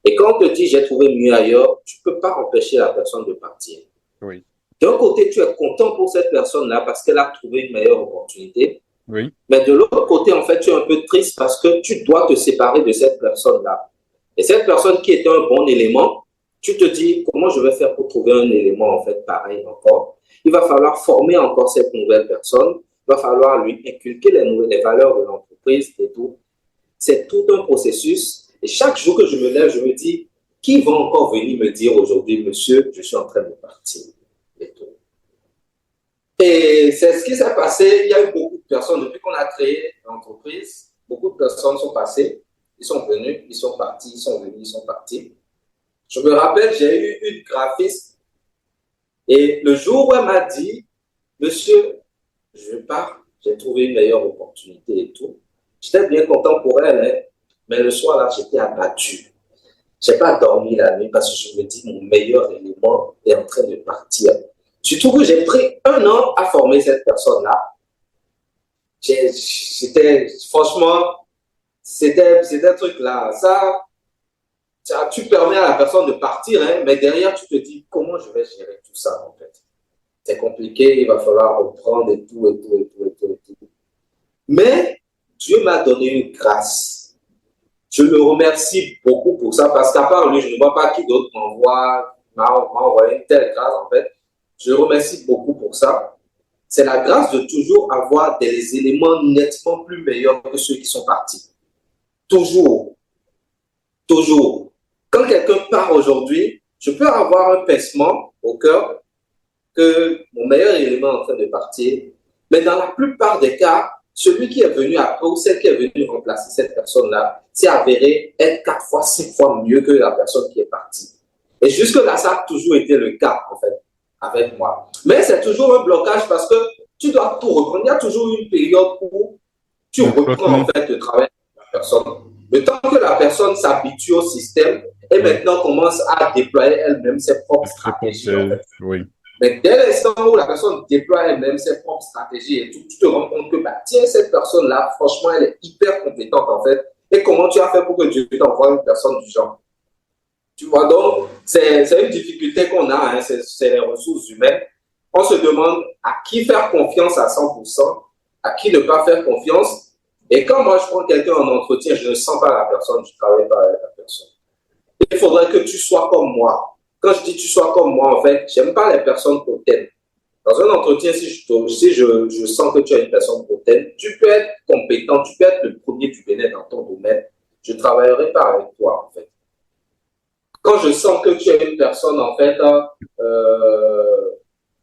Et quand on te dit, j'ai trouvé mieux ailleurs, tu ne peux pas empêcher la personne de partir. Oui. D'un côté, tu es content pour cette personne-là parce qu'elle a trouvé une meilleure opportunité. Oui. Mais de l'autre côté, en fait, tu es un peu triste parce que tu dois te séparer de cette personne-là. Et cette personne qui était un bon élément, tu te dis, comment je vais faire pour trouver un élément, en fait, pareil encore. Il va falloir former encore cette nouvelle personne. Il va falloir lui inculquer les valeurs de l'entreprise et tout. C'est tout un processus. Et chaque jour que je me lève, je me dis, qui va encore venir me dire aujourd'hui, monsieur, je suis en train de partir et tout. Et c'est ce qui s'est passé. Il y a eu beaucoup de personnes, depuis qu'on a créé l'entreprise, beaucoup de personnes sont passées, ils sont venus, ils sont partis, ils sont venus, ils sont partis. Je me rappelle, j'ai eu une graphiste et le jour où elle m'a dit, monsieur, je pars, j'ai trouvé une meilleure opportunité et tout. J'étais bien content pour elle, hein, mais le soir là, j'étais abattu. Je n'ai pas dormi la nuit parce que je me dis, mon meilleur élément est en train de partir. Surtout que j'ai pris 1 an à former cette personne-là. Franchement, c'était un truc là. Ça, tu permets à la personne de partir, hein, mais derrière, tu te dis, comment je vais gérer tout ça, en fait. C'est compliqué, il va falloir reprendre et tout, et tout, et tout, et tout, et tout. Mais Dieu m'a donné une grâce. Je le remercie beaucoup pour ça, parce qu'à part lui, je ne vois pas qui d'autre m'a envoyé une telle grâce, en fait. Je le remercie beaucoup pour ça. C'est la grâce de toujours avoir des éléments nettement plus meilleurs que ceux qui sont partis. Toujours. Toujours. Quand quelqu'un part aujourd'hui, je peux avoir un pincement au cœur que mon meilleur élément est en train de partir. Mais dans la plupart des cas, celui qui est venu après ou celle qui est venue remplacer cette personne-là s'est avéré être 4 fois, 5 fois mieux que la personne qui est partie. Et jusque-là, ça a toujours été le cas, en fait, avec moi. Mais c'est toujours un blocage parce que tu dois tout reprendre. Il y a toujours une période où tu reprends, en fait, le travail de la personne. Le temps que la personne s'habitue au système et maintenant commence à déployer elle-même ses propres stratégies. En fait. Oui. Mais dès l'instant où la personne déploie elle-même ses propres stratégies et tout, tu te rends compte que, tiens, cette personne-là, franchement, elle est hyper compétente, en fait. Et comment tu as fait pour que Dieu t'envoie une personne du genre? Tu vois, donc, c'est une difficulté qu'on a, hein, c'est les ressources humaines. On se demande à qui faire confiance à 100%, à qui ne pas faire confiance. Et quand moi, je prends quelqu'un en entretien, je ne sens pas la personne, je ne travaille pas avec la personne. Il faudrait que tu sois comme moi. Quand je dis tu sois comme moi, en fait, je n'aime pas les personnes hautaines. Dans un entretien, si je sens que tu es une personne hautaine, tu peux être compétent, tu peux être le premier du bénéfice dans ton domaine. Je ne travaillerai pas avec toi, en fait. Quand je sens que tu es une personne, en fait,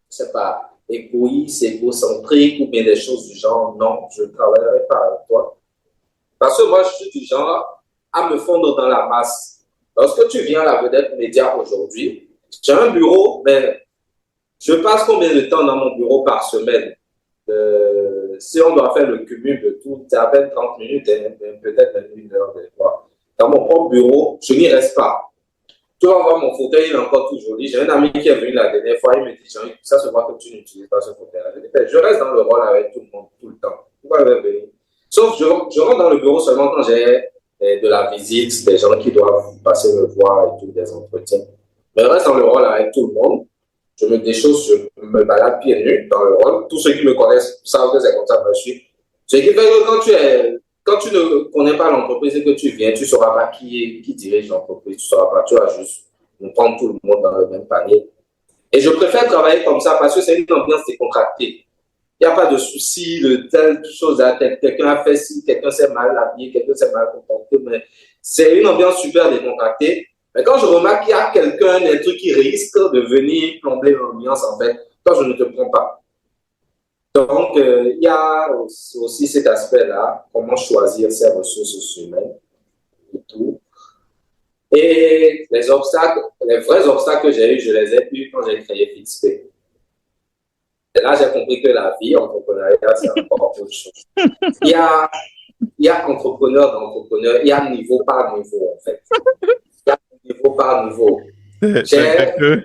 c'est pas égoïste, égocentrique ou bien des choses du genre, non, je ne travaillerai pas avec toi. Parce que moi, je suis du genre à me fondre dans la masse. Lorsque tu viens à la vedette média aujourd'hui, j'ai un bureau, mais je passe combien de temps dans mon bureau par semaine? Si on doit faire le cumul de tout, c'est à peine 30 minutes, peut-être même 1 heure des fois. Dans mon propre bureau, je n'y reste pas. Tu vas voir mon fauteuil, il est encore tout joli. J'ai un ami qui est venu la dernière fois, il me dit, Jean-Yves, ça se voit que tu n'utilises pas ce fauteuil-là. Je reste dans le rôle avec tout le monde, tout le temps. Pourquoi il va venir? Sauf je rentre dans le bureau seulement quand j'ai de la visite, des gens qui doivent passer me voir et tout, des entretiens. Mais je reste dans le rôle avec tout le monde. Je me déchausse, je me balade pieds nus dans le rôle. Tous ceux qui me connaissent savent que c'est comme ça que je suis. Ce qui fait que quand tu ne connais pas l'entreprise et que tu viens, tu ne sauras pas qui dirige l'entreprise. Tu ne sauras pas, tu vas juste prendre tout le monde dans le même panier. Et je préfère travailler comme ça parce que c'est une ambiance décontractée. Il n'y a pas de souci de telle chose. Quelqu'un a fait ci, quelqu'un s'est mal habillé, quelqu'un s'est mal comporté. Mais c'est une ambiance super décontractée. Mais quand je remarque qu'il y a quelqu'un, un truc qui risque de venir plomber l'ambiance, en fait, toi, je ne te prends pas. Donc, il y a aussi cet aspect-là, comment choisir ses ressources humaines. et tout. Et les obstacles, les vrais obstacles que j'ai eus, je les ai eus quand j'ai créé FixPay. Et là, j'ai compris que la vie entrepreneuriale, c'est encore autre chose. Il y a, il y a entrepreneur d'entrepreneur, il y a niveau par niveau, en fait. Il y a niveau par niveau. Quelqu'un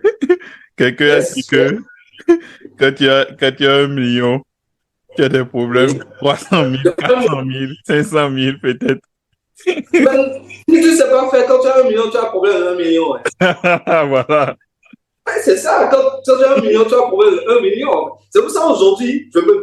quelqu'un a dit que quand tu as 1 million, tu as des problèmes de 300 000, 400 000, 500 000 peut-être. Ben, si tu ne sais pas faire, quand tu as 1 million, tu as un problème de 1 million. Hein. Voilà. Ouais, c'est ça, quand tu as 1 million, tu as un problème de 1 million. C'est pour ça aujourd'hui, je me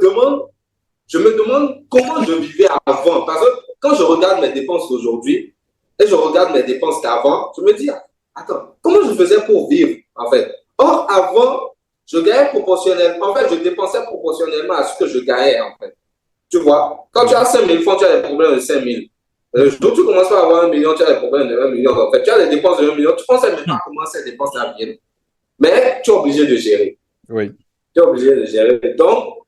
demande comment je vivais avant. Parce que quand je regarde mes dépenses d'aujourd'hui et je regarde mes dépenses d'avant, je me dis, attends, comment je faisais pour vivre, en fait? Or, avant, je gagnais proportionnellement. En fait, je dépensais proportionnellement à ce que je gagnais, en fait. Tu vois, quand tu as 5 000 francs, tu as des problèmes de 5 000. Le jour où tu commences à avoir 1 million, tu as des problèmes de 1 million. En fait, tu as des dépenses de 1 million. Tu ne pensais même pas comment ces dépenses-là viennent. Mais tu es obligé de gérer. Oui. Tu es obligé de gérer. Donc,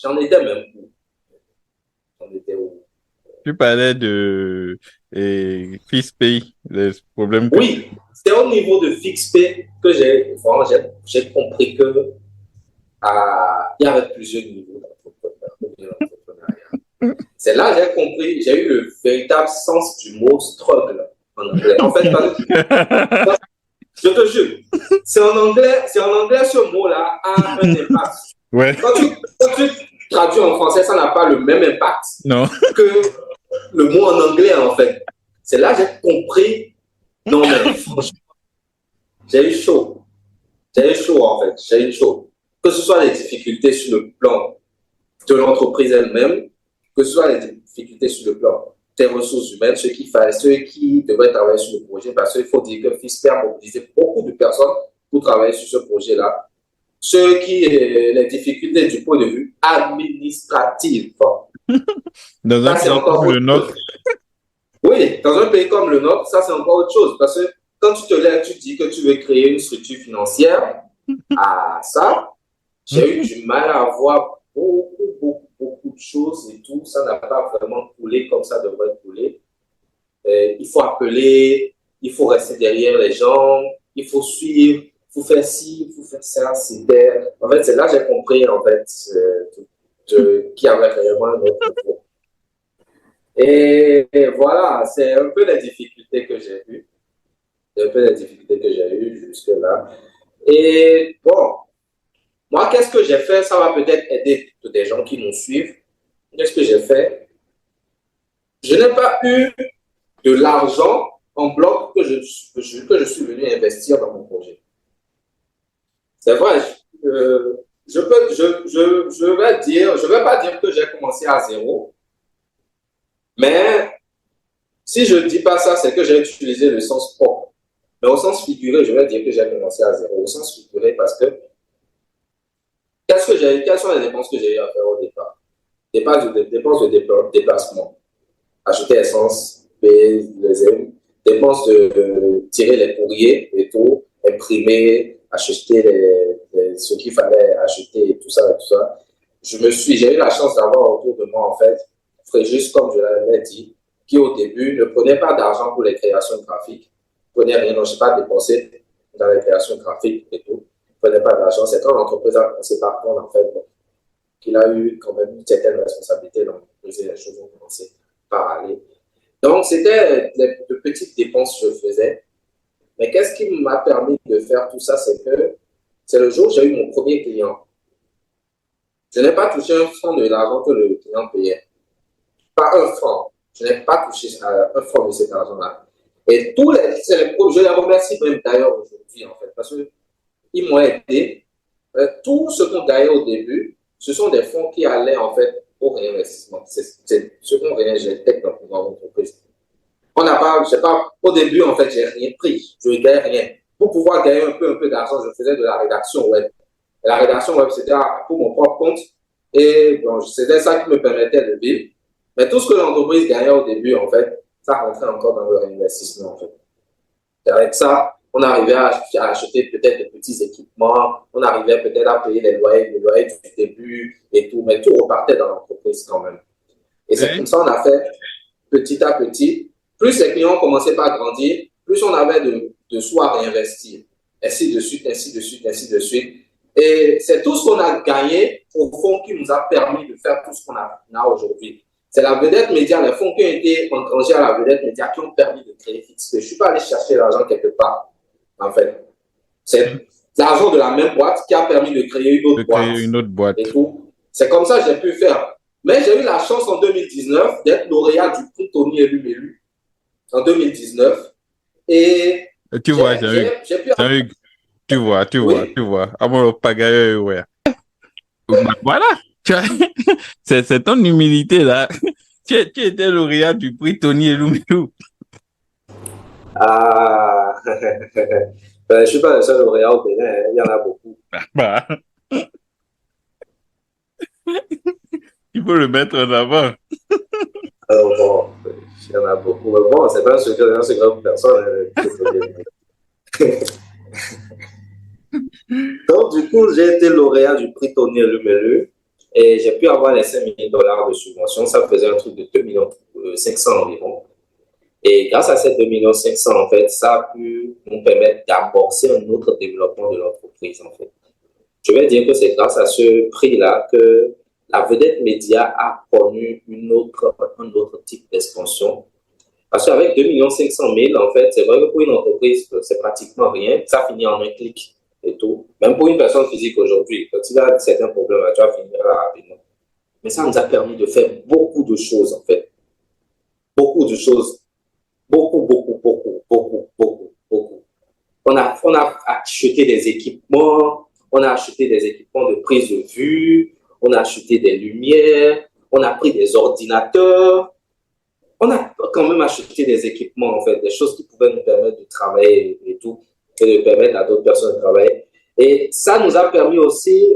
j'en étais même où? J'en étais où? Tu parlais de FixPay, les problèmes que... Oui, c'est au niveau de FixPay que j'ai compris que il y avait plusieurs niveaux d'entrepreneuriat. C'est là que j'ai compris, j'ai eu le véritable sens du mot struggle en anglais. En fait, je te jure, c'est en anglais, ce mot-là a un impact. Ouais. Quand tu traduis en français, ça n'a pas le même impact Non. que le mot en anglais, en fait. C'est là que j'ai compris. Non, mais franchement, j'ai eu chaud. J'ai eu chaud, en fait. J'ai eu chaud. Que ce soit les difficultés sur le plan de l'entreprise elle-même, que ce soit les difficultés sur le plan des ressources humaines, ceux qui devraient travailler sur le projet, parce qu'il faut dire que FixPay a mobilisé beaucoup de personnes pour travailler sur ce projet-là. Les difficultés du point de vue administratif. Dans un pays comme le nôtre. Oui, dans un pays comme le nôtre, ça c'est encore autre chose. Parce que quand tu te lèves, tu dis que tu veux créer une structure financière, j'ai eu du mal à voir beaucoup de choses et tout. Ça n'a pas vraiment coulé comme ça devrait couler. Il faut appeler, il faut rester derrière les gens, il faut suivre, il faut faire ci, il faut faire ça. En fait, c'est là que j'ai compris en fait, qu'il y avait réellement un autre niveau. Et voilà, c'est un peu les difficultés que j'ai eues. C'est un peu les difficultés que j'ai eues jusque-là. Et bon, moi, qu'est-ce que j'ai fait? Ça va peut-être aider des gens qui nous suivent. Qu'est-ce que j'ai fait? Je n'ai pas eu de l'argent en bloc que je suis venu investir dans mon projet. C'est vrai, je vais pas dire que j'ai commencé à zéro, mais si je ne dis pas ça, c'est que j'ai utilisé le sens propre. Mais au sens figuré, je vais dire que j'ai commencé à zéro. Au sens figuré, parce que quelles sont les dépenses que j'ai eu à faire au départ? Dépenses de déplacement. Acheter essence, payer les aimes, dépenses de tirer les courriers et tout, imprimer, acheter ce qu'il fallait acheter et tout ça et tout ça. J'ai eu la chance d'avoir autour de moi, en fait, Fréjus, comme je l'avais dit, qui au début ne prenait pas d'argent pour les créations graphiques, ne prenait rien, non, je n'ai pas dépensé dans les créations graphiques et tout, ne prenait pas d'argent. C'est quand l'entreprise a commencé par contre, en fait, qu'il a eu quand même une certaine responsabilité dans l'entreprise et les choses ont commencé par aller. Donc, c'était de petites dépenses que je faisais. Mais qu'est-ce qui m'a permis de faire tout ça? C'est le jour où j'ai eu mon premier client. Je n'ai pas touché un franc de l'argent que le client payait. Pas un franc. Je n'ai pas touché un franc de cet argent-là. Et je les remercie même d'ailleurs aujourd'hui, en fait, parce qu'ils m'ont aidé. Tout ce qu'on gagnait au début, ce sont des fonds qui allaient, en fait, au réinvestissement. C'est ce qu'on réinjectait dans l'entreprise. Au début, en fait, j'ai rien pris. Je ne gagnais rien. Pour pouvoir gagner un peu d'argent, je faisais de la rédaction web. Et la rédaction web, c'était pour mon propre compte. Et bon, c'était ça qui me permettait de vivre. Mais tout ce que l'entreprise gagnait au début, en fait, ça rentrait encore dans le réinvestissement, en fait. Et avec ça, on arrivait à acheter peut-être des petits équipements, on arrivait peut-être à payer les loyers du début et tout, mais tout repartait dans l'entreprise quand même. Et c'est comme ça qu'on a fait. petit à petit, plus les clients commençaient par grandir, plus on avait de sous à réinvestir. Ainsi de suite, ainsi de suite, ainsi de suite. Et c'est tout ce qu'on a gagné, au fond, qui nous a permis de faire tout ce qu'on a aujourd'hui. C'est la vedette média, les fonds qui ont été engrangés à la vedette média qui ont permis de créer Fixp. Je ne suis pas allé chercher l'argent quelque part, en fait. C'est l'argent de la même boîte qui a permis de créer une autre boîte. Et tout. C'est comme ça que j'ai pu faire. Mais j'ai eu la chance en 2019 d'être lauréat du prix Tony Élu en 2019. Et tu vois, Jean-Hugues, tu vois. Amolo Pagaye, ouais. Voilà, c'est ton humilité là. Tu étais lauréat du prix Tony Elumelu. Ah, je ne suis pas le seul lauréat au Bénin, il y en a beaucoup. Il faut le mettre en avant. Alors bon, il y en a beaucoup. Mais bon, c'est pas un secret pour personne. Donc, du coup, j'ai été lauréat du prix Tony Elumelu et j'ai pu avoir les $5 000 de subvention. Ça faisait un truc de 2,5 millions environ. Et grâce à ces 2,5 millions, en fait, ça a pu nous permettre d'amorcer un autre développement de l'entreprise, en fait. Je vais dire que c'est grâce à ce prix-là que la vedette média a connu un autre type d'expansion. Parce qu'avec 2,5 millions, en fait, c'est vrai que pour une entreprise, c'est pratiquement rien. Ça finit en un clic et tout. Même pour une personne physique aujourd'hui, quand il a certains problèmes, tu vas finir rapidement. Mais ça nous a permis de faire beaucoup de choses, en fait. Beaucoup de choses. Beaucoup. On a acheté des équipements, on a acheté des équipements de prise de vue, on a acheté des lumières, on a pris des ordinateurs. On a quand même acheté des équipements, en fait, des choses qui pouvaient nous permettre de travailler et tout, et de permettre à d'autres personnes de travailler. Et ça nous a permis aussi,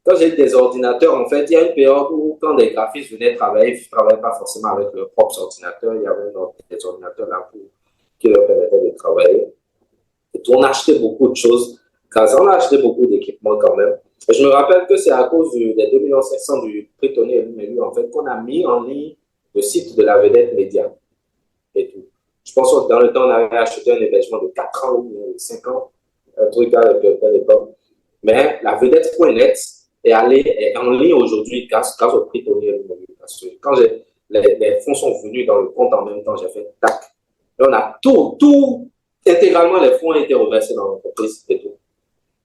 quand j'ai des ordinateurs, en fait, il y a une période où, quand des graphistes venaient travailler, ils ne travaillaient pas forcément avec leurs propres ordinateurs. Il y avait des ordinateurs là qui leur permettaient de travailler. Et tout, on a acheté beaucoup de choses. On a acheté beaucoup d'équipements quand même. Et je me rappelle que c'est à cause des 2,5 millions du prix Tony Elumelu, en fait, qu'on a mis en ligne le site de la vedette média. Et tout. Je pense que dans le temps, on avait acheté un hébergement de 4 ans ou 5 ans, un truc à l'époque. Mais la vedette.net est en ligne aujourd'hui grâce au prix Tony Elumelu. Parce que quand les fonds sont venus dans le compte en même temps, j'ai fait tac. Et on a tout, intégralement, les fonds ont été reversés dans l'entreprise et tout.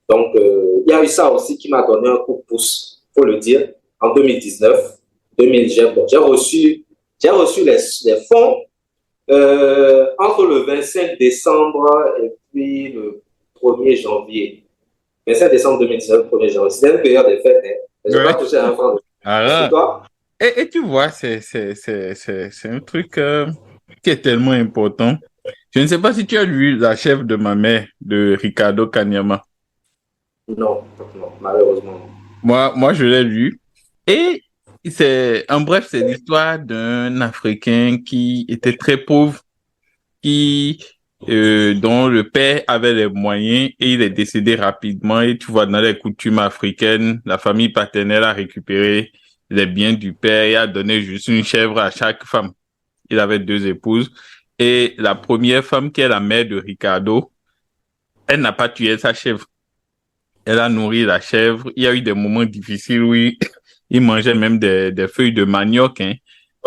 Donc, il y a eu ça aussi qui m'a donné un coup de pouce, il faut le dire, en 2019. J'ai reçu les fonds entre le 25 décembre et puis le 1er janvier. 25 décembre 2019, 1er janvier. C'était une période de fête. Je n'ai pas touché un franc. C'est toi? Et tu vois, c'est un truc qui est tellement important. Je ne sais pas si tu as lu La chèvre de ma mère de Ricardo Kanyama. Non, malheureusement. Moi, je l'ai lu. Et en bref, c'est l'histoire d'un Africain qui était très pauvre, dont le père avait les moyens et il est décédé rapidement. Et tu vois, dans les coutumes africaines, la famille paternelle a récupéré les biens du père et a donné juste une chèvre à chaque femme. Il avait 2 épouses. Et la première femme, qui est la mère de Ricardo, elle n'a pas tué sa chèvre. Elle a nourri la chèvre. Il y a eu des moments difficiles où il mangeait même des feuilles de manioc, hein.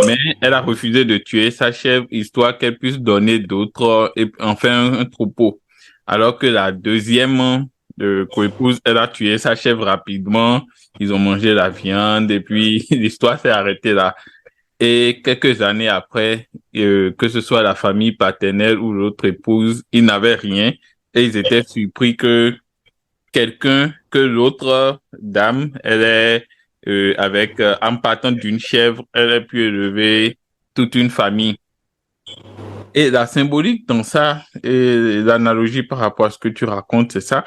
Mais elle a refusé de tuer sa chèvre, histoire qu'elle puisse donner d'autres, et enfin un troupeau. Alors que la deuxième coépouse, elle a tué sa chèvre rapidement. Ils ont mangé la viande et puis l'histoire s'est arrêtée là. Et quelques années après, que ce soit la famille paternelle ou l'autre épouse, ils n'avaient rien et ils étaient surpris que l'autre dame, elle est en partant d'une chèvre, elle a pu élever toute une famille. Et la symbolique dans ça, et l'analogie par rapport à ce que tu racontes, c'est ça.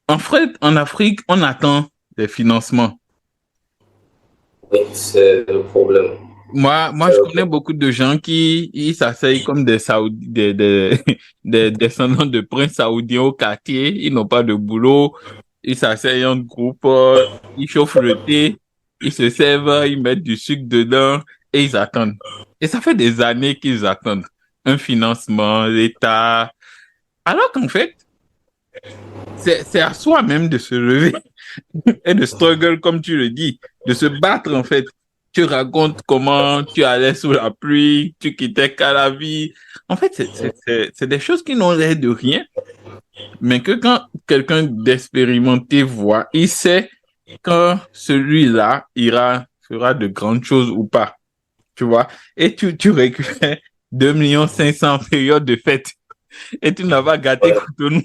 En fait, en Afrique, on attend des financements. Oui, c'est le problème. Moi, je connais beaucoup de gens qui s'asseyent comme des descendants de princes saoudiens au quartier. Ils n'ont pas de boulot. Ils s'asseyent en groupe, ils chauffent le thé, ils se servent, ils mettent du sucre dedans et ils attendent. Et ça fait des années qu'ils attendent un financement, l'État. Alors qu'en fait, c'est à soi-même de se lever et de struggle, comme tu le dis, de se battre en fait. Tu racontes comment tu allais sous la pluie, tu quittais Calavi. En fait, c'est des choses qui n'ont l'air de rien, mais que quand quelqu'un d'expérimenté voit, il sait quand celui-là fera de grandes choses ou pas, tu vois. Et tu récupères 2,5 millions en période de fête et tu n'as pas gâté Ouais. Cotonou.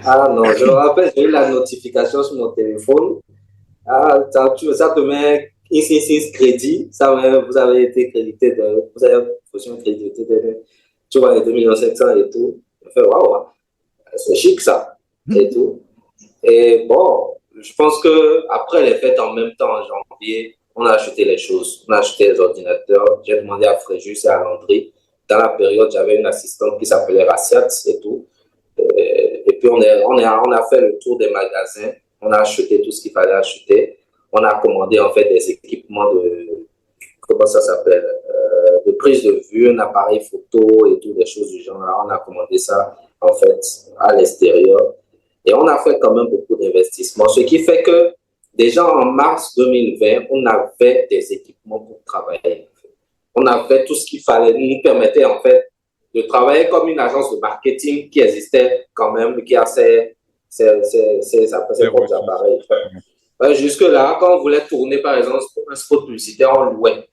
Ah non, je me rappelle, j'ai eu la notification sur mon téléphone. Ah, ça te met ici crédit. Vous avez été crédité vous avez reçu un crédit tu vois, les 2,7 millions et tout. Je fais, waouh, c'est chic ça. Et tout. Et bon, je pense que après les fêtes en même temps, en janvier, on a acheté les choses. On a acheté les ordinateurs. J'ai demandé à Fréjus et à Landry. Dans la période, j'avais une assistante qui s'appelait Raciat et tout. Et puis, on a fait le tour des magasins. On a acheté tout ce qu'il fallait acheter. On a commandé, en fait, des équipements comment ça s'appelle, de prise de vue, un appareil photo et tout, des choses du genre. Là, on a commandé ça, en fait, à l'extérieur. Et on a fait quand même beaucoup d'investissements, ce qui fait que déjà en mars 2020, on avait des équipements pour travailler. On avait tout ce qu'il fallait, nous permettait en fait de travailler comme une agence de marketing qui existait quand même, qui a ses propres appareils. Jusque-là, quand on voulait tourner par exemple un spot publicitaire, on louait.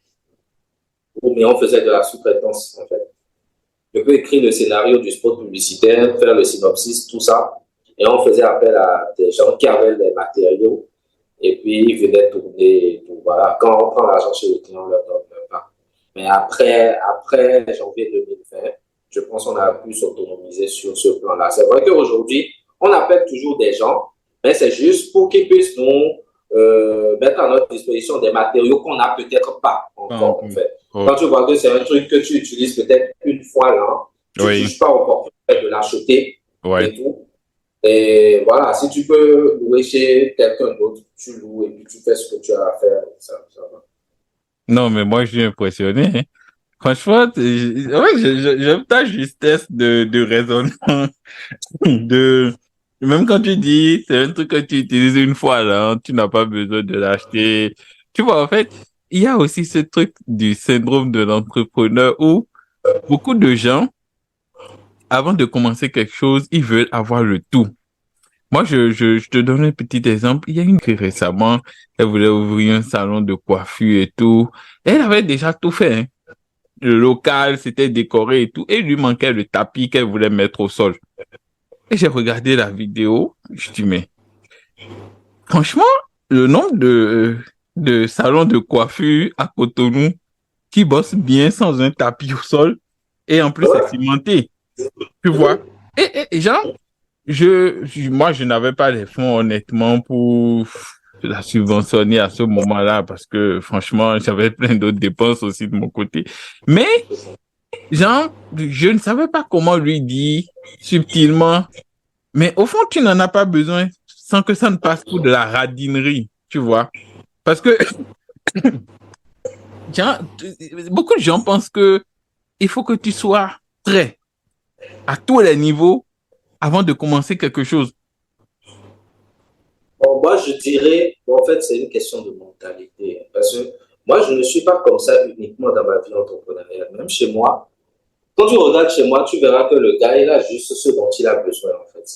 Mais on faisait de la sous-traitance en fait. Je peux écrire le scénario du spot publicitaire, faire le synopsis, tout ça. Et on faisait appel à des gens qui avaient les matériaux. Et puis, ils venaient tourner. Voilà. Quand on prend l'argent chez le client, on leur donne pas. Mais après janvier 2020, je pense qu'on a pu s'autonomiser sur ce plan-là. C'est vrai qu'aujourd'hui, on appelle toujours des gens, mais c'est juste pour qu'ils puissent nous mettre à notre disposition des matériaux qu'on n'a peut-être pas encore, en fait. Quand tu vois que c'est un truc que tu utilises peut-être une fois là, tu ne juges pas encore de l'acheter et tout. Et voilà, si tu peux louer chez quelqu'un d'autre, tu loues et puis tu fais ce que tu as à faire. Ça va. Non, mais moi, je suis impressionné, hein. Franchement, j'aime ta justesse de raisonnement. Même quand tu dis, c'est un truc que tu utilises une fois, là, tu n'as pas besoin de l'acheter. Tu vois, en fait, il y a aussi ce truc du syndrome de l'entrepreneur où beaucoup de gens, avant de commencer quelque chose, ils veulent avoir le tout. Moi, je te donne un petit exemple. Il y a une qui récemment, elle voulait ouvrir un salon de coiffure et tout. Elle avait déjà tout fait, hein. Le local, c'était décoré et tout. Et il lui manquait le tapis qu'elle voulait mettre au sol. Et j'ai regardé la vidéo. Je dis, mais franchement, le nombre de salons de coiffure à Cotonou qui bossent bien sans un tapis au sol et en plus c'est cimenté. Tu vois? Et genre, moi, je n'avais pas les fonds, honnêtement, pour la subventionner à ce moment-là parce que, franchement, j'avais plein d'autres dépenses aussi de mon côté. Mais, genre, je ne savais pas comment lui dire subtilement, mais au fond, tu n'en as pas besoin sans que ça ne passe pour de la radinerie, tu vois. Parce que, genre, beaucoup de gens pensent que il faut que tu sois prêt à tous les niveaux avant de commencer quelque chose. Bon, moi, je dirais, en fait, c'est une question de mentalité. Parce que moi, je ne suis pas comme ça uniquement dans ma vie entrepreneuriale. Même chez moi, quand tu regardes chez moi, tu verras que le gars, il a juste ce dont il a besoin, en fait.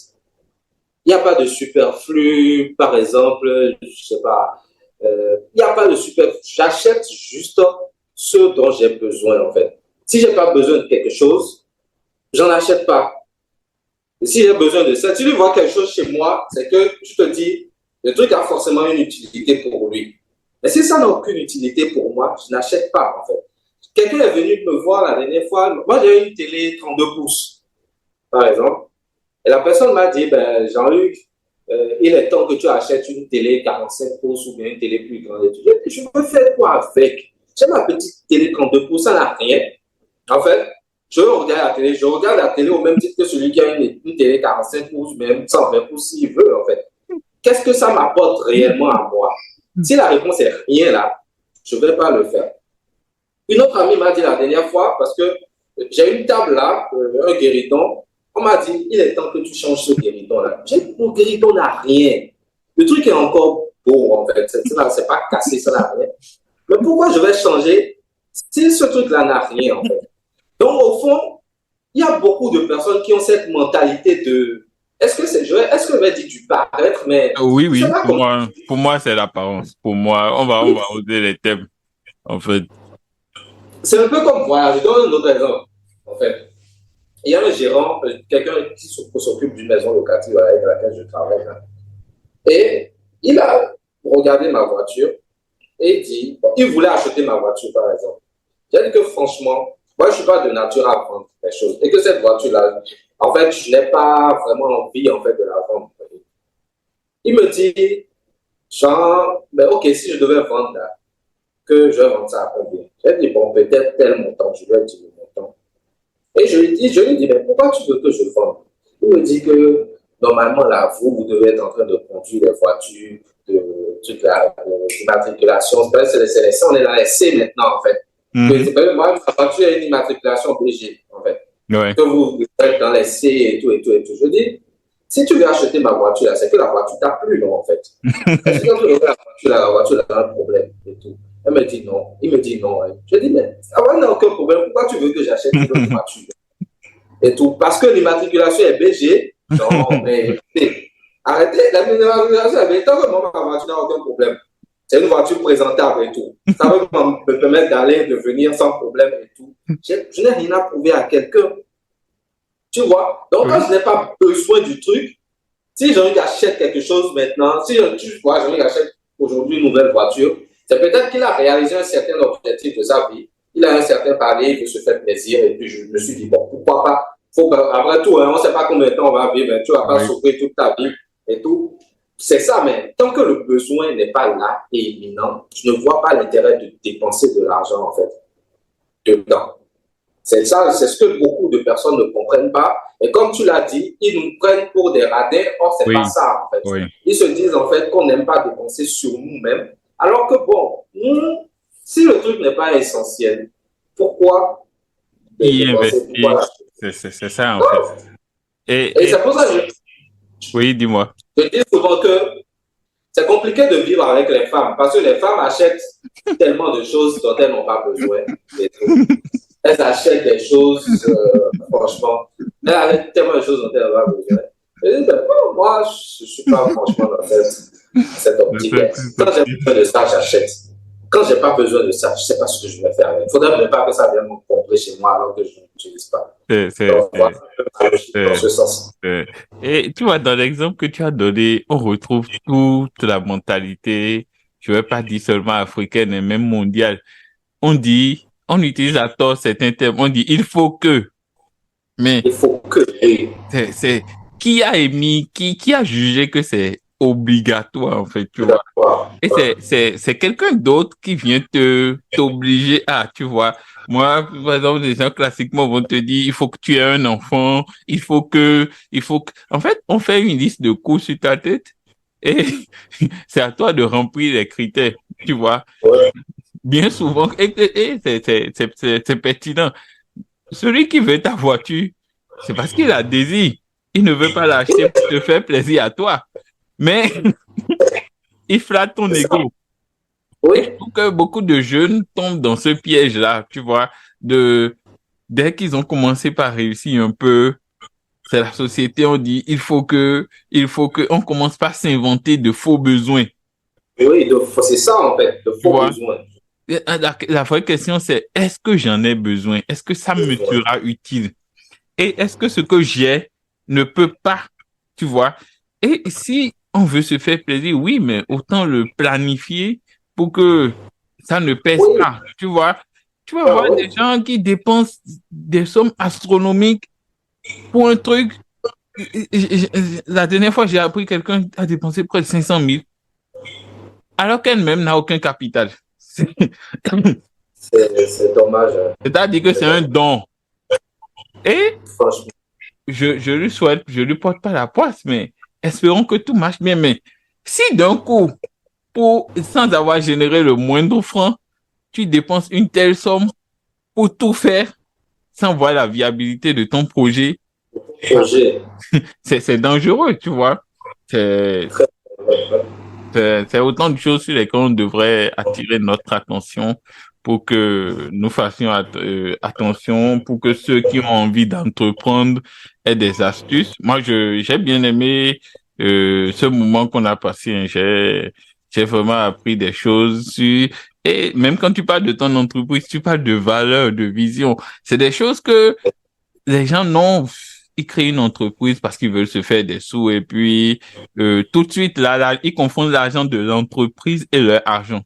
Il n'y a pas de superflu, par exemple, je sais pas. Il n'y a pas de superflu. J'achète juste ce dont j'ai besoin, en fait. Si j'ai pas besoin de quelque chose, j'en achète pas. Et si j'ai besoin de ça, si tu vois quelque chose chez moi, c'est que tu te dis, le truc a forcément une utilité pour lui. Mais si ça n'a aucune utilité pour moi, je n'achète pas, en fait. Quelqu'un est venu me voir la dernière fois. Moi, j'ai une télé 32 pouces, par exemple. Et la personne m'a dit, ben, Jean-Luc, il est temps que tu achètes une télé 45 pouces ou bien une télé plus grande. Je me fais quoi avec? J'ai ma petite télé 32 pouces, ça n'a rien. En fait, je regarde la télé au même titre que celui qui a une télé 45 pouces, même 120 pouces s'il veut, en fait. Qu'est-ce que ça m'apporte réellement à moi? Si la réponse est rien là, je ne vais pas le faire. Une autre amie m'a dit la dernière fois, parce que j'ai une table là, un guéridon. On m'a dit, il est temps que tu changes ce guéridon-là. J'ai dit, mon guéridon n'a rien. Le truc est encore beau, en fait. C'est pas cassé, ça n'a rien. Mais pourquoi je vais changer si ce truc-là n'a rien, en fait? Donc, au fond, il y a beaucoup de personnes qui ont cette mentalité de est-ce que je vais dire du paraître, mais Oui, c'est oui, pas comme pour moi, c'est l'apparence. Pour moi, on va oser les thèmes, en fait. c'est un peu comme voilà, je donne un autre exemple. En fait, il y a un gérant, quelqu'un qui s'occupe d'une maison locative avec laquelle je travaille là. Et il a regardé ma voiture et dit bon, il voulait acheter ma voiture, par exemple. J'ai dit que franchement, moi, je ne suis pas de nature à vendre les choses. Et que cette voiture-là, en fait, je n'ai pas vraiment envie, en fait, de la vendre. Il me dit, genre, mais ok, si je devais vendre là, que je vais vendre ça à combien? J'ai dit, bon, peut-être tel montant, je vais dire le montant. Et je lui dis, mais pourquoi tu veux que je vende? Il me dit que normalement, là, vous devez être en train de conduire les voitures, d'immatriculation. C'est on est dans les C maintenant, en fait. Moi, ma voiture a une immatriculation BG, en fait. Ouais. Que vous êtes dans les C et tout, et tout, et tout. Je dis, si tu veux acheter ma voiture, là, c'est que la voiture t'a plu, non, en fait. Parce que quand tu regardes la voiture a un problème et tout. Elle me dit non. Il me dit non. Je dis, mais ça n'a aucun problème. Pourquoi tu veux que j'achète une autre voiture? Et tout. Parce que l'immatriculation est BG. Non, mais arrêtez. L'immatriculation est BG. Tant que moi, ma voiture n'a aucun problème. C'est une voiture présentable et tout. Ça va me permettre d'aller, de venir sans problème et tout. Je n'ai rien à prouver à quelqu'un. Tu vois? Donc, quand je n'ai pas besoin du truc, si Jean-Luc achète quelque chose maintenant, si tu vois, Jean-Luc achète aujourd'hui une nouvelle voiture, c'est peut-être qu'il a réalisé un certain objectif de sa vie. Il a un certain palier, il veut se faire plaisir. Et puis, je me suis dit, bon, pourquoi pas? Après tout, hein, on ne sait pas combien de temps on va vivre, mais tu ne vas pas souffrir toute ta vie et tout. C'est ça, mais tant que le besoin n'est pas là et imminent, je ne vois pas l'intérêt de dépenser de l'argent, en fait, dedans. C'est ça, c'est ce que beaucoup de personnes ne comprennent pas. Et comme tu l'as dit, ils nous prennent pour des radins. Or, c'est pas ça, en fait. Oui. Ils se disent, en fait, qu'on n'aime pas dépenser sur nous-mêmes. Alors que, bon, si le truc n'est pas essentiel, pourquoi Y investir, c'est ça, en fait. Et c'est pour ça que oui, dis-moi. je dis souvent que c'est compliqué de vivre avec les femmes parce que les femmes achètent tellement de choses dont elles n'ont pas besoin. Elles achètent des choses, franchement, elles achètent tellement de choses dont elles n'ont pas besoin. Je dis, ben, moi, je ne suis pas franchement dans cette optique. Quand j'ai besoin de ça, j'achète. Quand je n'ai pas besoin de ça, je ne sais pas ce que je vais faire. Il ne faudrait même pas que ça vienne m'encombrer chez moi alors que je n'utilise pas. Dans ce sens. Et tu vois, dans l'exemple que tu as donné, on retrouve toute la mentalité, je ne vais pas dire seulement africaine, mais même mondiale. On utilise à tort certains termes, on dit il faut que. Mais il faut que. C'est qui a émis, qui a jugé que c'est obligatoire, en fait, tu vois. Et c'est quelqu'un d'autre qui vient t'obliger à, tu vois. Moi, par exemple, les gens classiquement vont te dire, il faut que tu aies un enfant, en fait, on fait une liste de coûts sur ta tête et c'est à toi de remplir les critères, tu vois. Ouais. Bien souvent, et c'est pertinent. Celui qui veut ta voiture, c'est parce qu'il la désire. Il ne veut pas l'acheter pour te faire plaisir à toi. Mais il flatte ton ego. Oui. Et je trouve que beaucoup de jeunes tombent dans ce piège-là, tu vois, dès qu'ils ont commencé par réussir un peu, c'est la société, on dit, il faut que, on commence par s'inventer de faux besoins. Oui, c'est ça en fait, de faux besoins. La vraie question, c'est est-ce que j'en ai besoin? Est-ce que ça me sera utile? Et est-ce que ce que j'ai ne peut pas, tu vois? Et si on veut se faire plaisir, oui, mais autant le planifier pour que ça ne pèse pas, tu vois? Tu vas voir des gens qui dépensent des sommes astronomiques pour un truc. La dernière fois, j'ai appris quelqu'un a dépensé près de 500 000, alors qu'elle-même n'a aucun capital. C'est dommage. C'est-à-dire que c'est un don. Et je lui souhaite, je lui porte pas la poisse, mais espérons que tout marche bien. Mais si d'un coup, sans avoir généré le moindre franc, tu dépenses une telle somme pour tout faire sans voir la viabilité de ton projet. Projet. C'est dangereux, tu vois. C'est, c'est autant de choses sur lesquelles on devrait attirer notre attention pour que nous fassions attention, pour que ceux qui ont envie d'entreprendre aient des astuces. Moi, j'ai bien aimé ce moment qu'on a passé, hein. J'ai vraiment appris des choses sur... Et même quand tu parles de ton entreprise, tu parles de valeur, de vision. C'est des choses que les gens n'ont, ils créent une entreprise parce qu'ils veulent se faire des sous et puis tout de suite là, ils confondent l'argent de l'entreprise et leur argent.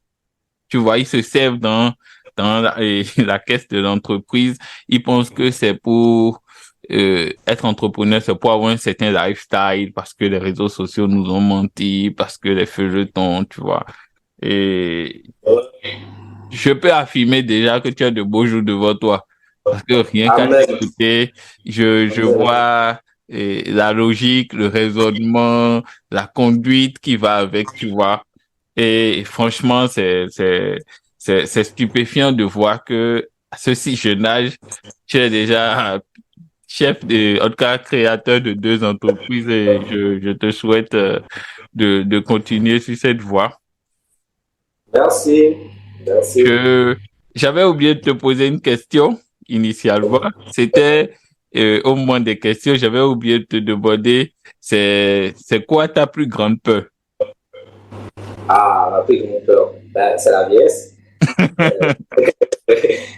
Tu vois, ils se servent dans la caisse de l'entreprise. Ils pensent que c'est pour être entrepreneur, c'est pour avoir un certain lifestyle parce que les réseaux sociaux nous ont menti, parce que les feuilletons, tu vois. Et je peux affirmer déjà que tu as de beaux jours devant toi. Parce que rien qu'à Amen. t'écouter, je Amen. vois la logique, le raisonnement, la conduite qui va avec, tu vois. Et franchement, c'est stupéfiant de voir que à ce si jeune âge, tu es déjà chef de, en tout cas, créateur de 2 entreprises et je te souhaite de continuer sur cette voie. Merci. Merci. Je, j'avais oublié de te poser une question initialement. C'était au moins des questions. J'avais oublié de te demander, c'est quoi ta plus grande peur? Ah, ma plus grande peur, ben, c'est la vieillesse. Euh,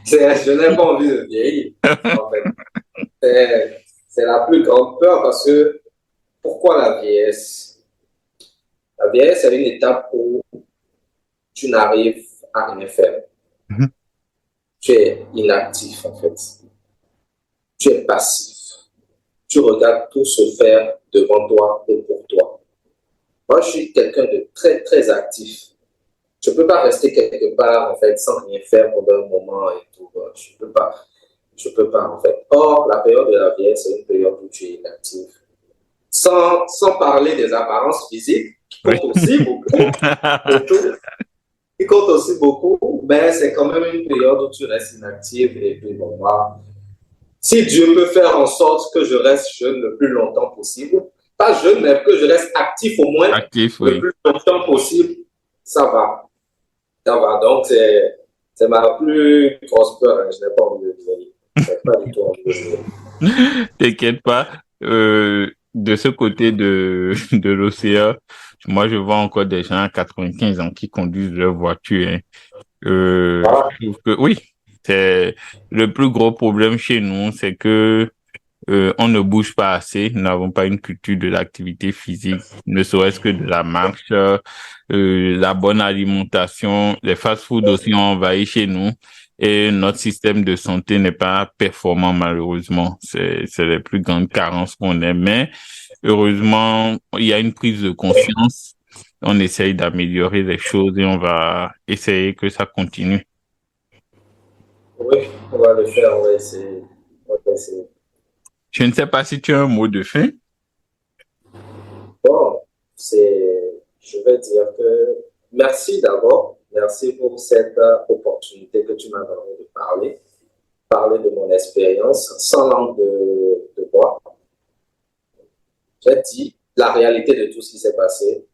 je n'ai pas envie de vieillir, en fait. C'est la plus grande peur parce que pourquoi la vieillesse? La vieillesse, c'est une étape où tu n'arrives à rien faire. Mhm. Tu es inactif, en fait. Tu es passif. Tu regardes tout se faire devant toi et pour toi. Moi, je suis quelqu'un de très, très actif. Je ne peux pas rester quelque part, en fait, sans rien faire pendant un moment et tout. Je ne peux pas. Je ne peux pas, en fait. Or, la période de la vieillesse, c'est une période où tu es inactif. Sans parler des apparences physiques, qui Oui. comptent aussi beaucoup, et tout, qui comptent aussi beaucoup, mais c'est quand même une période où tu restes inactif. Et puis, bon, moi, si Dieu peut faire en sorte que je reste jeune le plus longtemps possible, pas jeune, mais que je reste actif au moins Actif, le oui. plus longtemps possible, ça va. Ça va. Donc, c'est ma plus grosse peur. Hein. Je n'ai pas envie de vieillir. Je n'ai pas du tout envie de vieillir. T'inquiète pas. De ce côté de l'océan, moi, je vois encore des gens à 95 ans qui conduisent leur voiture, hein. Voilà. Je trouve que oui, c'est le plus gros problème chez nous, c'est que on ne bouge pas assez, nous n'avons pas une culture de l'activité physique, ne serait-ce que de la marche, la bonne alimentation, les fast-foods aussi ont envahi chez nous et notre système de santé n'est pas performant malheureusement. C'est les plus grandes carences qu'on ait, mais heureusement, il y a une prise de conscience. On essaye d'améliorer les choses et on va essayer que ça continue. Oui, on va le faire. On va essayer. On va essayer. Je ne sais pas si tu as un mot de fin. Bon, je vais dire que merci d'abord. Merci pour cette opportunité que tu m'as donnée de parler de mon expérience sans langue de bois. J'ai dit la réalité de tout ce qui s'est passé.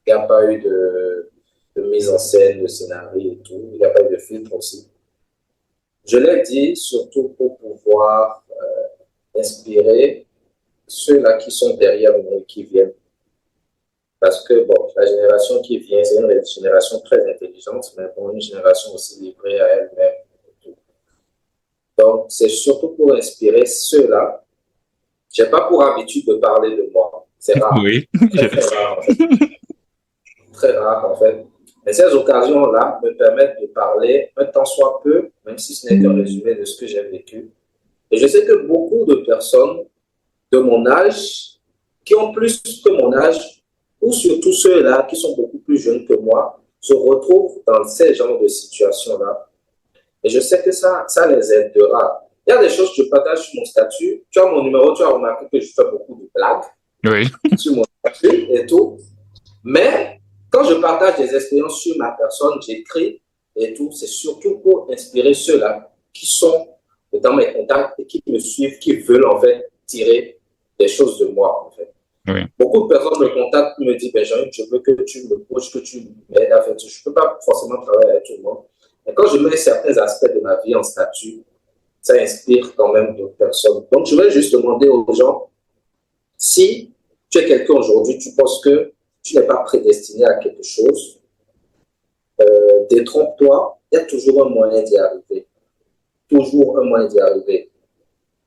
Il n'y a pas eu de mise en scène, de scénario et tout. Il n'y a pas eu de filtre aussi. Je l'ai dit surtout pour pouvoir inspirer ceux-là qui sont derrière nous et qui viennent. Parce que, bon, la génération qui vient, c'est une génération très intelligente, mais bon, une génération aussi livrée à elle-même. Donc, c'est surtout pour inspirer ceux-là. Je n'ai pas pour habitude de parler de moi. C'est rare. Oui. Très, très rare, en fait. Très rare, en fait. Mais ces occasions-là me permettent de parler un tant soit peu, même si ce n'est qu'un résumé de ce que j'ai vécu. Et je sais que beaucoup de personnes de mon âge, qui ont plus que mon âge, ou surtout ceux-là qui sont beaucoup plus jeunes que moi, se retrouvent dans ces genres de situations-là. Et je sais que ça les aidera. Il y a des choses que je partage sur mon statut. Tu as mon numéro, tu as remarqué que je fais beaucoup de blagues Oui. sur mon statut et tout. Mais quand je partage des expériences sur ma personne, j'écris et tout, c'est surtout pour inspirer ceux-là qui sont dans mes contacts et qui me suivent, qui veulent en fait tirer des choses de moi en fait. Oui. Beaucoup de personnes me contactent, me disent, ben, Jean-Yves, je veux que tu me coaches, que tu m'aides. En fait, je ne peux pas forcément travailler avec tout le monde. Mais quand je mets certains aspects de ma vie en statut, ça inspire quand même d'autres personnes. Donc, je vais juste demander aux gens, si tu es quelqu'un aujourd'hui, tu penses que tu n'es pas prédestiné à quelque chose, détrompe-toi, il y a toujours un moyen d'y arriver. Toujours un moyen d'y arriver.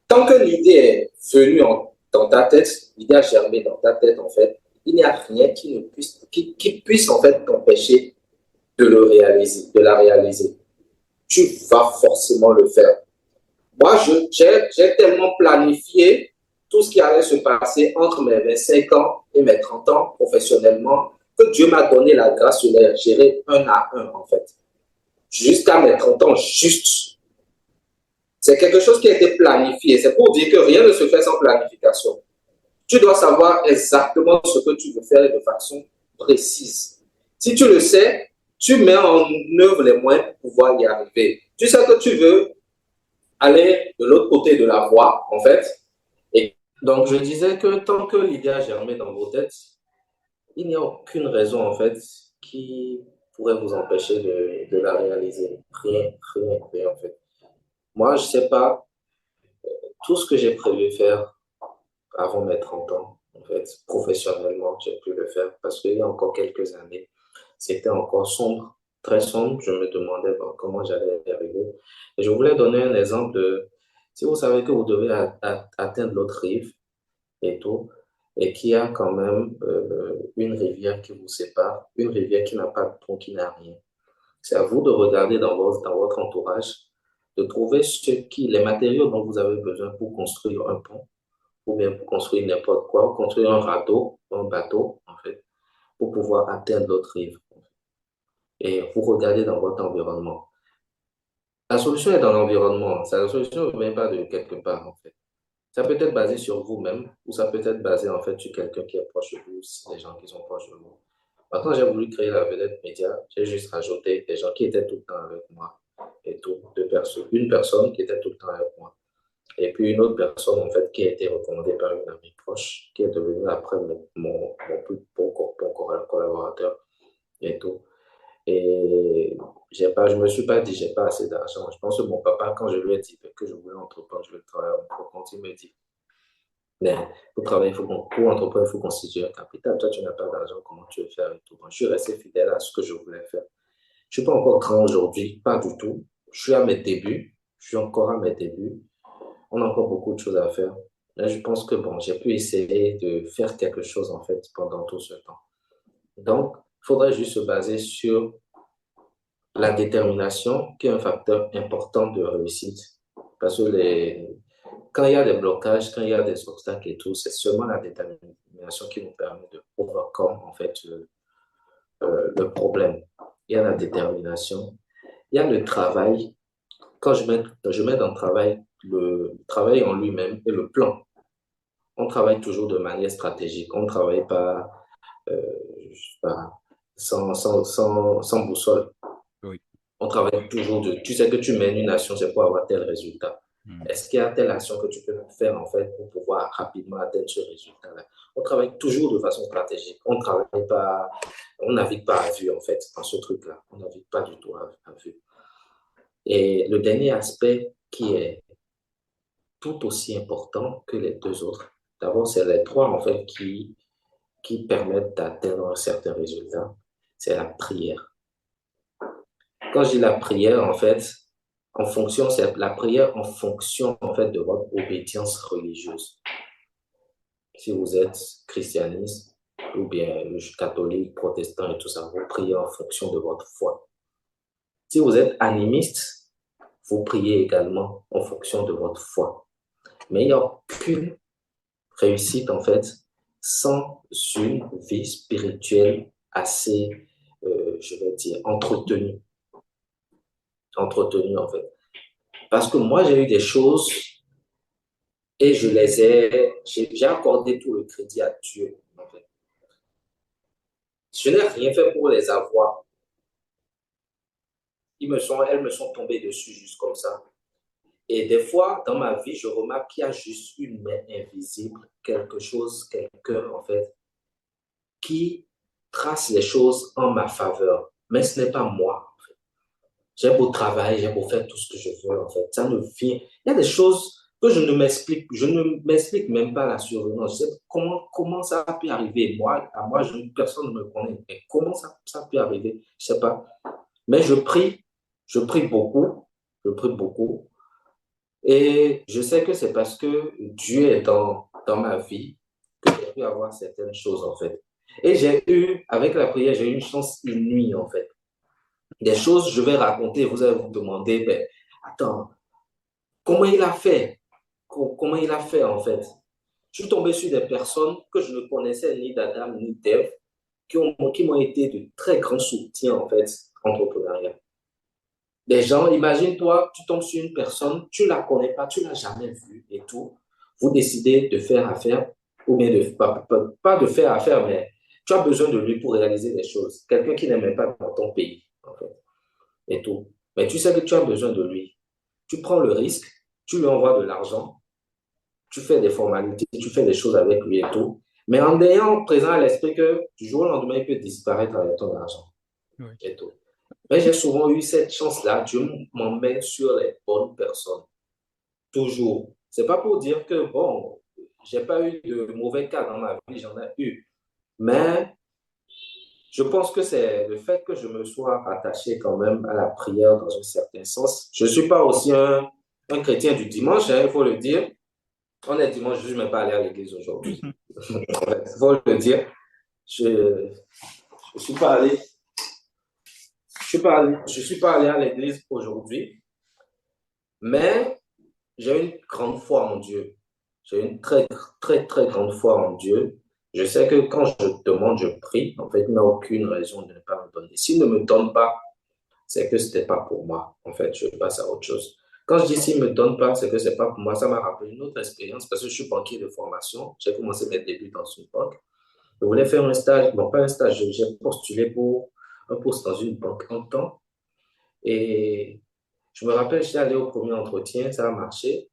Tant que l'idée est venue dans ta tête, l'idée a germé dans ta tête, en fait, il n'y a rien qui puisse en fait t'empêcher de le réaliser, de la réaliser. Tu vas forcément le faire. Moi, j'ai tellement planifié tout ce qui allait se passer entre mes 25 ans et mes 30 ans professionnellement que Dieu m'a donné la grâce de les gérer un à un, en fait. Jusqu'à mes 30 ans, juste. C'est quelque chose qui a été planifié. C'est pour dire que rien ne se fait sans planification. Tu dois savoir exactement ce que tu veux faire de façon précise. Si tu le sais, tu mets en œuvre les moyens pour pouvoir y arriver. Tu sais que tu veux aller de l'autre côté de la voie, en fait. Et donc, je disais que tant que l'idée a germé dans vos têtes, il n'y a aucune raison, en fait, qui pourrait vous empêcher de la réaliser. Rien, rien, rien, en fait. Moi, je ne sais pas, tout ce que j'ai prévu faire avant mes 30 ans, en fait, professionnellement, j'ai pu le faire parce qu'il y a encore quelques années, c'était encore sombre, très sombre. Je me demandais bon, comment j'allais y arriver. Et je voulais donner un exemple de, si vous savez que vous devez atteindre l'autre rive et tout, et qu'il y a quand même une rivière qui vous sépare, une rivière qui n'a pas de pont, qui n'a rien. C'est à vous de regarder dans votre entourage, de trouver les matériaux dont vous avez besoin pour construire un pont, ou bien pour construire n'importe quoi, construire un radeau, un bateau, en fait, pour pouvoir atteindre l'autre rive. Et vous regardez dans votre environnement. La solution est dans l'environnement. La solution ne vient pas de quelque part, en fait. Ça peut être basé sur vous-même, ou ça peut être basé, en fait, sur quelqu'un qui est proche de vous, si des gens qui sont proches de vous. Maintenant, j'ai voulu créer la vedette média. J'ai juste rajouté des gens qui étaient tout le temps avec moi. Et tout, deux personnes. Une personne qui était tout le temps avec moi. Et puis une autre personne, en fait, qui a été recommandée par une amie proche, qui est devenue après mon plus bon collaborateur et tout. Et je me suis pas dit, j'ai pas assez d'argent. Je pense que mon papa, quand je lui ai dit que je voulais entreprendre, je voulais travailler en propre, il me dit, mais pour travailler, pour entreprendre, il faut constituer un capital. Toi, tu n'as pas d'argent, comment tu veux faire et tout. Donc, je suis resté fidèle à ce que je voulais faire. Je suis pas encore grand aujourd'hui, pas du tout. Je suis à mes débuts. Je suis encore à mes débuts. On a encore beaucoup de choses à faire. Là, je pense que bon, j'ai pu essayer de faire quelque chose en fait pendant tout ce temps. Donc, il faudrait juste se baser sur la détermination, qui est un facteur important de réussite. Parce que quand il y a des blocages, quand il y a des obstacles et tout, c'est seulement la détermination qui nous permet de overcome en fait le problème. Il y a la détermination, il y a le travail. Quand je mets dans le travail en lui-même et le plan. On travaille toujours de manière stratégique. On ne travaille pas, euh, pas sans boussole. Oui. On travaille toujours tu sais que tu mènes une action, c'est pour avoir tel résultat. Est-ce qu'il y a telle action que tu peux faire en fait pour pouvoir rapidement atteindre ce résultat-là? On travaille toujours de façon stratégique. On travaille pas, on navigue pas à vue en fait dans ce truc-là. On navigue pas du tout à vue. Et le dernier aspect qui est tout aussi important que les deux autres, d'abord, c'est les trois en fait qui permettent d'atteindre un certain résultat, c'est la prière. Quand je dis la prière, en fait, c'est la prière en fonction, en fait, de votre obédience religieuse. Si vous êtes christianiste, ou bien catholique, protestant et tout ça, vous priez en fonction de votre foi. Si vous êtes animiste, vous priez également en fonction de votre foi. Mais il n'y a aucune réussite, en fait, sans une vie spirituelle assez, je vais dire, entretenue. Entretenue, en fait. Parce que moi, j'ai eu des choses et j'ai accordé tout le crédit à Dieu, en fait. Je n'ai rien fait pour les avoir. elles me sont tombées dessus juste comme ça. Et des fois, dans ma vie, je remarque qu'il y a juste une main invisible, quelque chose, quelqu'un, en fait, qui trace les choses en ma faveur. Mais ce n'est pas moi. J'ai beau travailler, j'ai beau faire tout ce que je veux, en fait. Ça ne vient. Il y a des choses que je ne m'explique même pas la survenance. Je sais comment ça a pu arriver. Moi, personne ne me connaît. Mais comment ça a pu arriver? Je sais pas. Mais je prie beaucoup, je prie beaucoup. Et je sais que c'est parce que Dieu est dans ma vie que j'ai pu avoir certaines choses, en fait. Et avec la prière, j'ai eu une chance inouïe, en fait. Des choses, je vais raconter, vous allez vous demander, ben, attends, comment il a fait? Comment il a fait, en fait? Je suis tombé sur des personnes que je ne connaissais ni d'Adam ni d'Ève, qui m'ont été de très grands soutiens, en fait, entrepreneurial. Des gens, imagine-toi, tu tombes sur une personne, tu ne la connais pas, tu ne l'as jamais vue et tout. Vous décidez de faire affaire, ou bien pas de faire affaire, mais tu as besoin de lui pour réaliser des choses. Quelqu'un qui n'est même pas dans ton pays, en fait, et tout. Mais tu sais que tu as besoin de lui. Tu prends le risque, tu lui envoies de l'argent, tu fais des formalités, tu fais des choses avec lui et tout. Mais en ayant présent à l'esprit que du jour au lendemain, il peut disparaître avec ton argent Oui. et tout. Mais j'ai souvent eu cette chance-là. Dieu m'emmène sur les bonnes personnes. Toujours. C'est pas pour dire que, bon, j'ai pas eu de mauvais cas dans ma vie, j'en ai eu. Mais je pense que c'est le fait que je me sois attaché quand même à la prière dans un certain sens. Je suis pas aussi un chrétien du dimanche, hein, il faut le dire. On est dimanche, je ne suis même pas allé à l'église aujourd'hui. Il faut le dire. Je ne suis pas allé, je suis pas allé à l'église aujourd'hui. Mais j'ai une grande foi en Dieu. J'ai une très, très, très grande foi en Dieu. Je sais que quand je demande, je prie. En fait, il n'y a aucune raison de ne pas me donner. S'il ne me donne pas, c'est que ce n'était pas pour moi. En fait, je passe à autre chose. Quand je dis s'il ne me donne pas, c'est que ce n'est pas pour moi. Ça m'a rappelé une autre expérience parce que je suis banquier de formation. J'ai commencé mes débuts dans une banque. Je voulais faire un stage, bon, pas un stage, j'ai postulé pour un poste dans une banque en temps. Et je me rappelle, j'étais allé au premier entretien, ça a marché.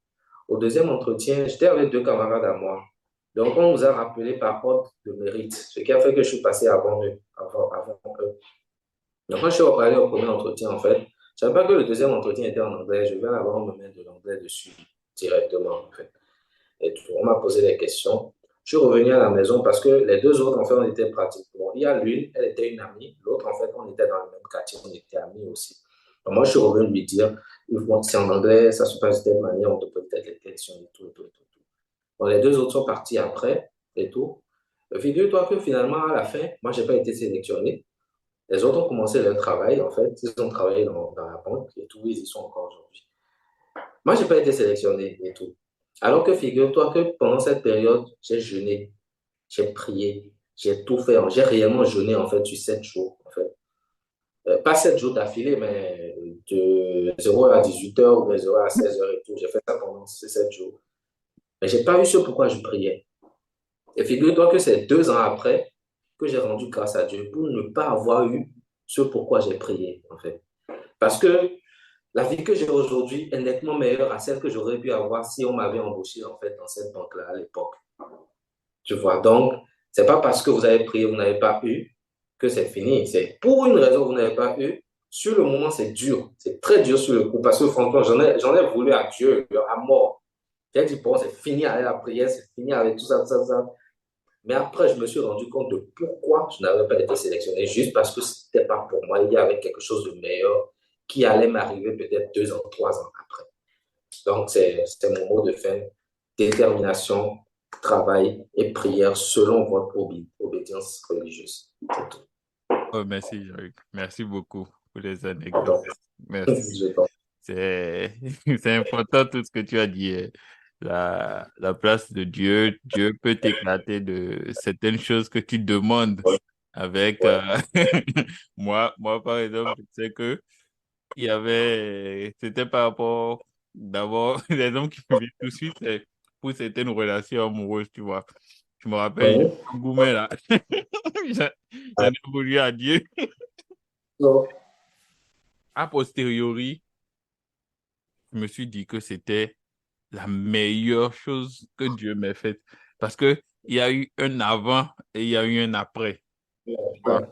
Au deuxième entretien, j'étais avec deux camarades à moi. Donc, on nous a rappelé par ordre de mérite, ce qui a fait que je suis passé avant eux, avant eux. Donc, quand je suis allé au premier entretien, en fait, je ne savais pas que le deuxième entretien était en anglais. Je vais là-bas, on me met de l'anglais dessus directement, en fait. Et tout. On m'a posé des questions. Je suis revenu à la maison parce que les deux autres, en fait, on était pratiquement. Il y a l'une, elle était une amie. L'autre, en fait, on était dans le même quartier, on était amis aussi. Donc, moi, je suis revenu lui dire, c'est en anglais, ça se passe de telle manière, on te pose peut-être les questions et tout, et tout, et tout. Bon, les deux autres sont partis après et tout. Figure-toi que finalement, à la fin, moi, je n'ai pas été sélectionné. Les autres ont commencé leur travail, en fait. Ils ont travaillé dans la banque et tout. Ils y sont encore aujourd'hui. Moi, je n'ai pas été sélectionné et tout. Alors que figure-toi que pendant cette période, j'ai jeûné, j'ai prié, j'ai tout fait. J'ai réellement jeûné, en fait, sur 7 jours, en fait. Pas 7 jours d'affilée, mais de 0 à 18 heures ou de 0 à 16 heures et tout. J'ai fait ça pendant ces 7 jours. Mais je n'ai pas eu ce pourquoi je priais. Et figure-toi que c'est 2 ans après que j'ai rendu grâce à Dieu pour ne pas avoir eu ce pourquoi j'ai prié, en fait. Parce que la vie que j'ai aujourd'hui est nettement meilleure à celle que j'aurais pu avoir si on m'avait embauché, en fait, dans cette banque-là à l'époque. Tu vois, donc, c'est pas parce que vous avez prié, vous n'avez pas eu, que c'est fini. C'est pour une raison que vous n'avez pas eu. Sur le moment, c'est dur. C'est très dur sur le coup. Parce que franchement, j'en ai voulu à Dieu, à mort. J'ai dit, bon, c'est fini avec la prière, c'est fini avec tout ça, tout ça, tout ça. Mais après, je me suis rendu compte de pourquoi je n'avais pas été sélectionné, juste parce que ce n'était pas pour moi. Il y avait quelque chose de meilleur qui allait m'arriver peut-être 2 ans, 3 ans après. Donc, c'est mon mot de fin. Détermination, travail et prière selon votre obédience religieuse. C'est tout. Oh, merci, Jean-Luc. Merci beaucoup pour les anecdotes. Pardon. Merci. Je pense. C'est, c'est important tout ce que tu as dit, hein. La place de Dieu, Dieu peut t'éclater de certaines choses que tu demandes Ouais. avec, Ouais. moi, par exemple, je sais que c'était par rapport, d'abord, les hommes qui me viennent tout de suite, c'est pour certaines relations amoureuses, tu vois. Je me rappelle, Ouais. un gourmet là, j'en j'en ai voulu à Dieu. Non. a posteriori, je me suis dit que c'était la meilleure chose que Dieu m'ait faite. Parce que il y a eu un avant et il y a eu un après. Tu vois. Ouais.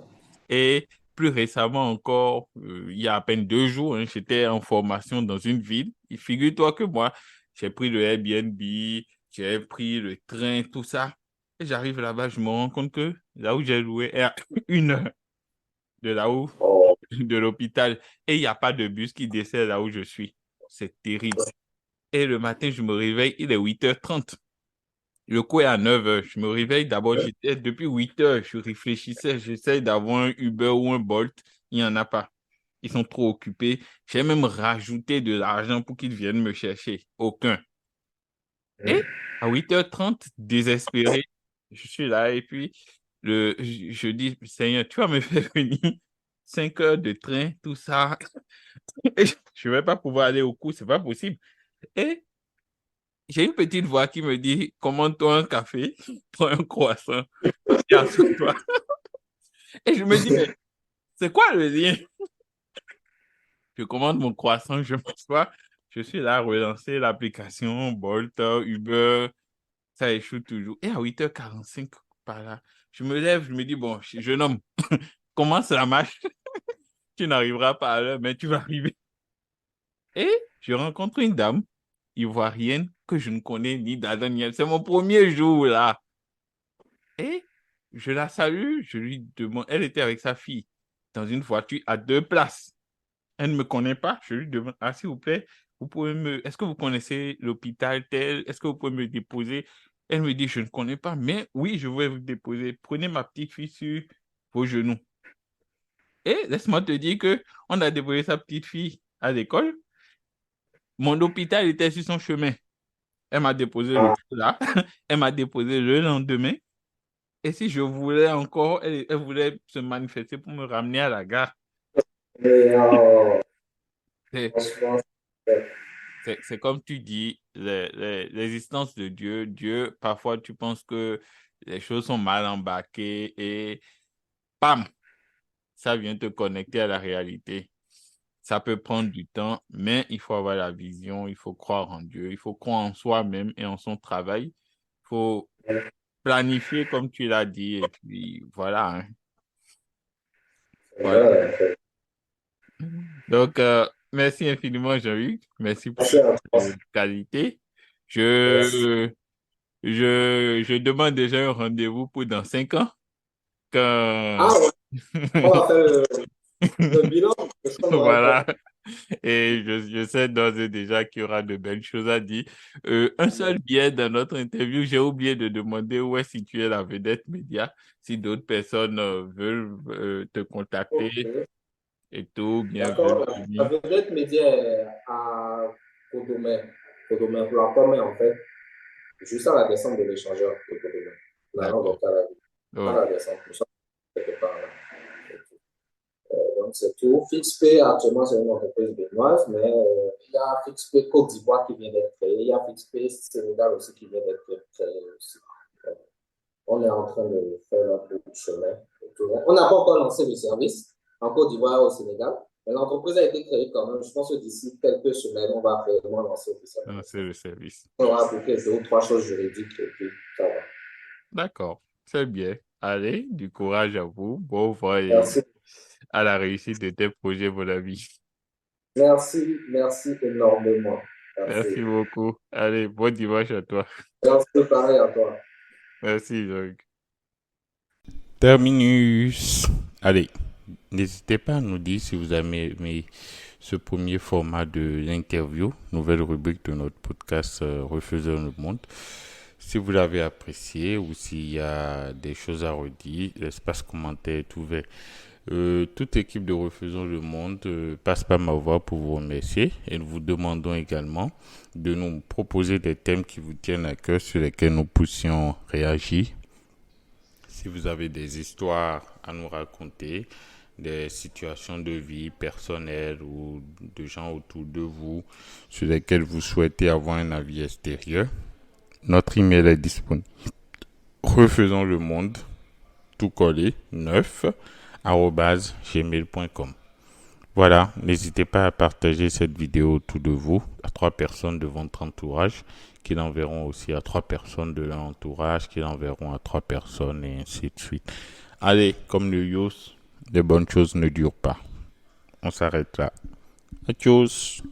Et plus récemment encore, il y a à peine 2 jours, hein, j'étais en formation dans une ville. Et figure-toi que moi, j'ai pris le Airbnb, j'ai pris le train, tout ça. Et j'arrive là-bas, je me rends compte que là où j'ai loué est à 1 heure de là où, Oh, de l'hôpital. Et il n'y a pas de bus qui dessert là où je suis. C'est terrible. Et le matin, je me réveille, il est 8h30. Le coup est à 9h. Je me réveille d'abord, j'étais depuis 8h, je réfléchissais, j'essaie d'avoir un Uber ou un Bolt. Il n'y en a pas. Ils sont trop occupés. J'ai même rajouté de l'argent pour qu'ils viennent me chercher. Aucun. Et à 8h30, désespéré, je suis là et puis je dis, Seigneur, tu vas me faire venir 5 heures de train, tout ça. Et je ne vais pas pouvoir aller au cours, c'est pas possible. Et j'ai une petite voix qui me dit, commande-toi un café, prends un croissant et assois-toi. Et je me dis, mais c'est quoi le lien? Je commande mon croissant, je m'assois, je suis là à relancer l'application Bolt, Uber, ça échoue toujours. Et à 8h45, par là, je me lève, je me dis, bon, jeune homme, comment ça marche? Tu n'arriveras pas à l'heure, mais tu vas arriver. Et je rencontre une dame ivoirienne que je ne connais ni d'Adam ni d'Ève. C'est mon premier jour là. Et je la salue, je lui demande, elle était avec sa fille dans une voiture à 2 places. Elle ne me connaît pas, je lui demande, ah, s'il vous plaît, est-ce que vous connaissez l'hôpital tel? Est-ce que vous pouvez me déposer? Elle me dit, je ne connais pas, mais oui, je vais vous déposer. Prenez ma petite fille sur vos genoux. Et laisse-moi te dire que on a déposé sa petite fille à l'école. Mon hôpital était sur son chemin. Elle m'a déposé le ah, jour là. Elle m'a déposé le lendemain. Et si je voulais encore, elle voulait se manifester pour me ramener à la gare. mais C'est franchement, c'est c'est comme tu dis, l'existence de Dieu. Dieu, parfois, tu penses que les choses sont mal embarquées et bam, ça vient te connecter à la réalité. Ça peut prendre du temps, mais il faut avoir la vision, il faut croire en Dieu, il faut croire en soi-même et en son travail. Il faut planifier comme tu l'as dit et puis voilà, hein. Voilà. vrai. Donc, merci infiniment, Jean-Luc. Merci pour Merci cette à toi. qualité. Merci. Je, je demande déjà un rendez-vous pour dans 5 ans. Ah, Quand... ouais, on va faire le bilan de ce qu'on aurait fait. Voilà. Et je sais d'ores et déjà qu'il y aura de belles choses à dire. Un seul biais dans notre interview, j'ai oublié de demander où est située la vedette média. Si d'autres personnes veulent te contacter Ok. et tout, D'accord. La bienvenue. vedette média est à Codomé. Codomé, Plancomer, en fait, juste à la descente de l'échangeur de Codomé. La langue D'accord. locale, à Ok. la descente, nous sommes quelque part là. Donc, c'est tout. FixPay, actuellement, c'est une entreprise béninoise, mais il y a FixPay Côte d'Ivoire qui vient d'être créé. Il y a FixPay Sénégal aussi qui vient d'être créé aussi. Euh, On est en train de faire un peu de chemin. On n'a pas encore lancé le service en Côte d'Ivoire et au Sénégal, mais l'entreprise a été créée quand même. Je pense que d'ici quelques semaines, on va réellement lancer officiellement Non, le c'est le service. service. On aura appliqué 2 ou 3 choses juridiques et puis ça va. D'accord. C'est bien. Allez, du courage à vous. Bon vent et Merci. à la réussite de tes projets, mon ami. Merci, merci énormément. Merci. Merci beaucoup. Allez, bon dimanche à toi. Merci pareil à toi. Merci, Jean. Terminus. Allez, n'hésitez pas à nous dire si vous avez aimé ce premier format de l'interview, nouvelle rubrique de notre podcast Refaisons le monde. Si vous l'avez apprécié ou s'il y a des choses à redire, l'espace commentaire est ouvert. Toute équipe de Refaisons le monde passe par ma voix pour vous remercier et nous vous demandons également de nous proposer des thèmes qui vous tiennent à cœur sur lesquels nous puissions réagir. Si vous avez des histoires à nous raconter, des situations de vie personnelles ou de gens autour de vous sur lesquels vous souhaitez avoir un avis extérieur, notre email est disponible. Refaisons le monde, tout collé, 9, @gmail.com. Voilà, n'hésitez pas à partager cette vidéo autour de vous, à 3 personnes de votre entourage, qui l'enverront aussi à 3 personnes de leur entourage, qui l'enverront à 3 personnes et ainsi de suite. Allez, comme le Yos, les bonnes choses ne durent pas. On s'arrête là. Adios.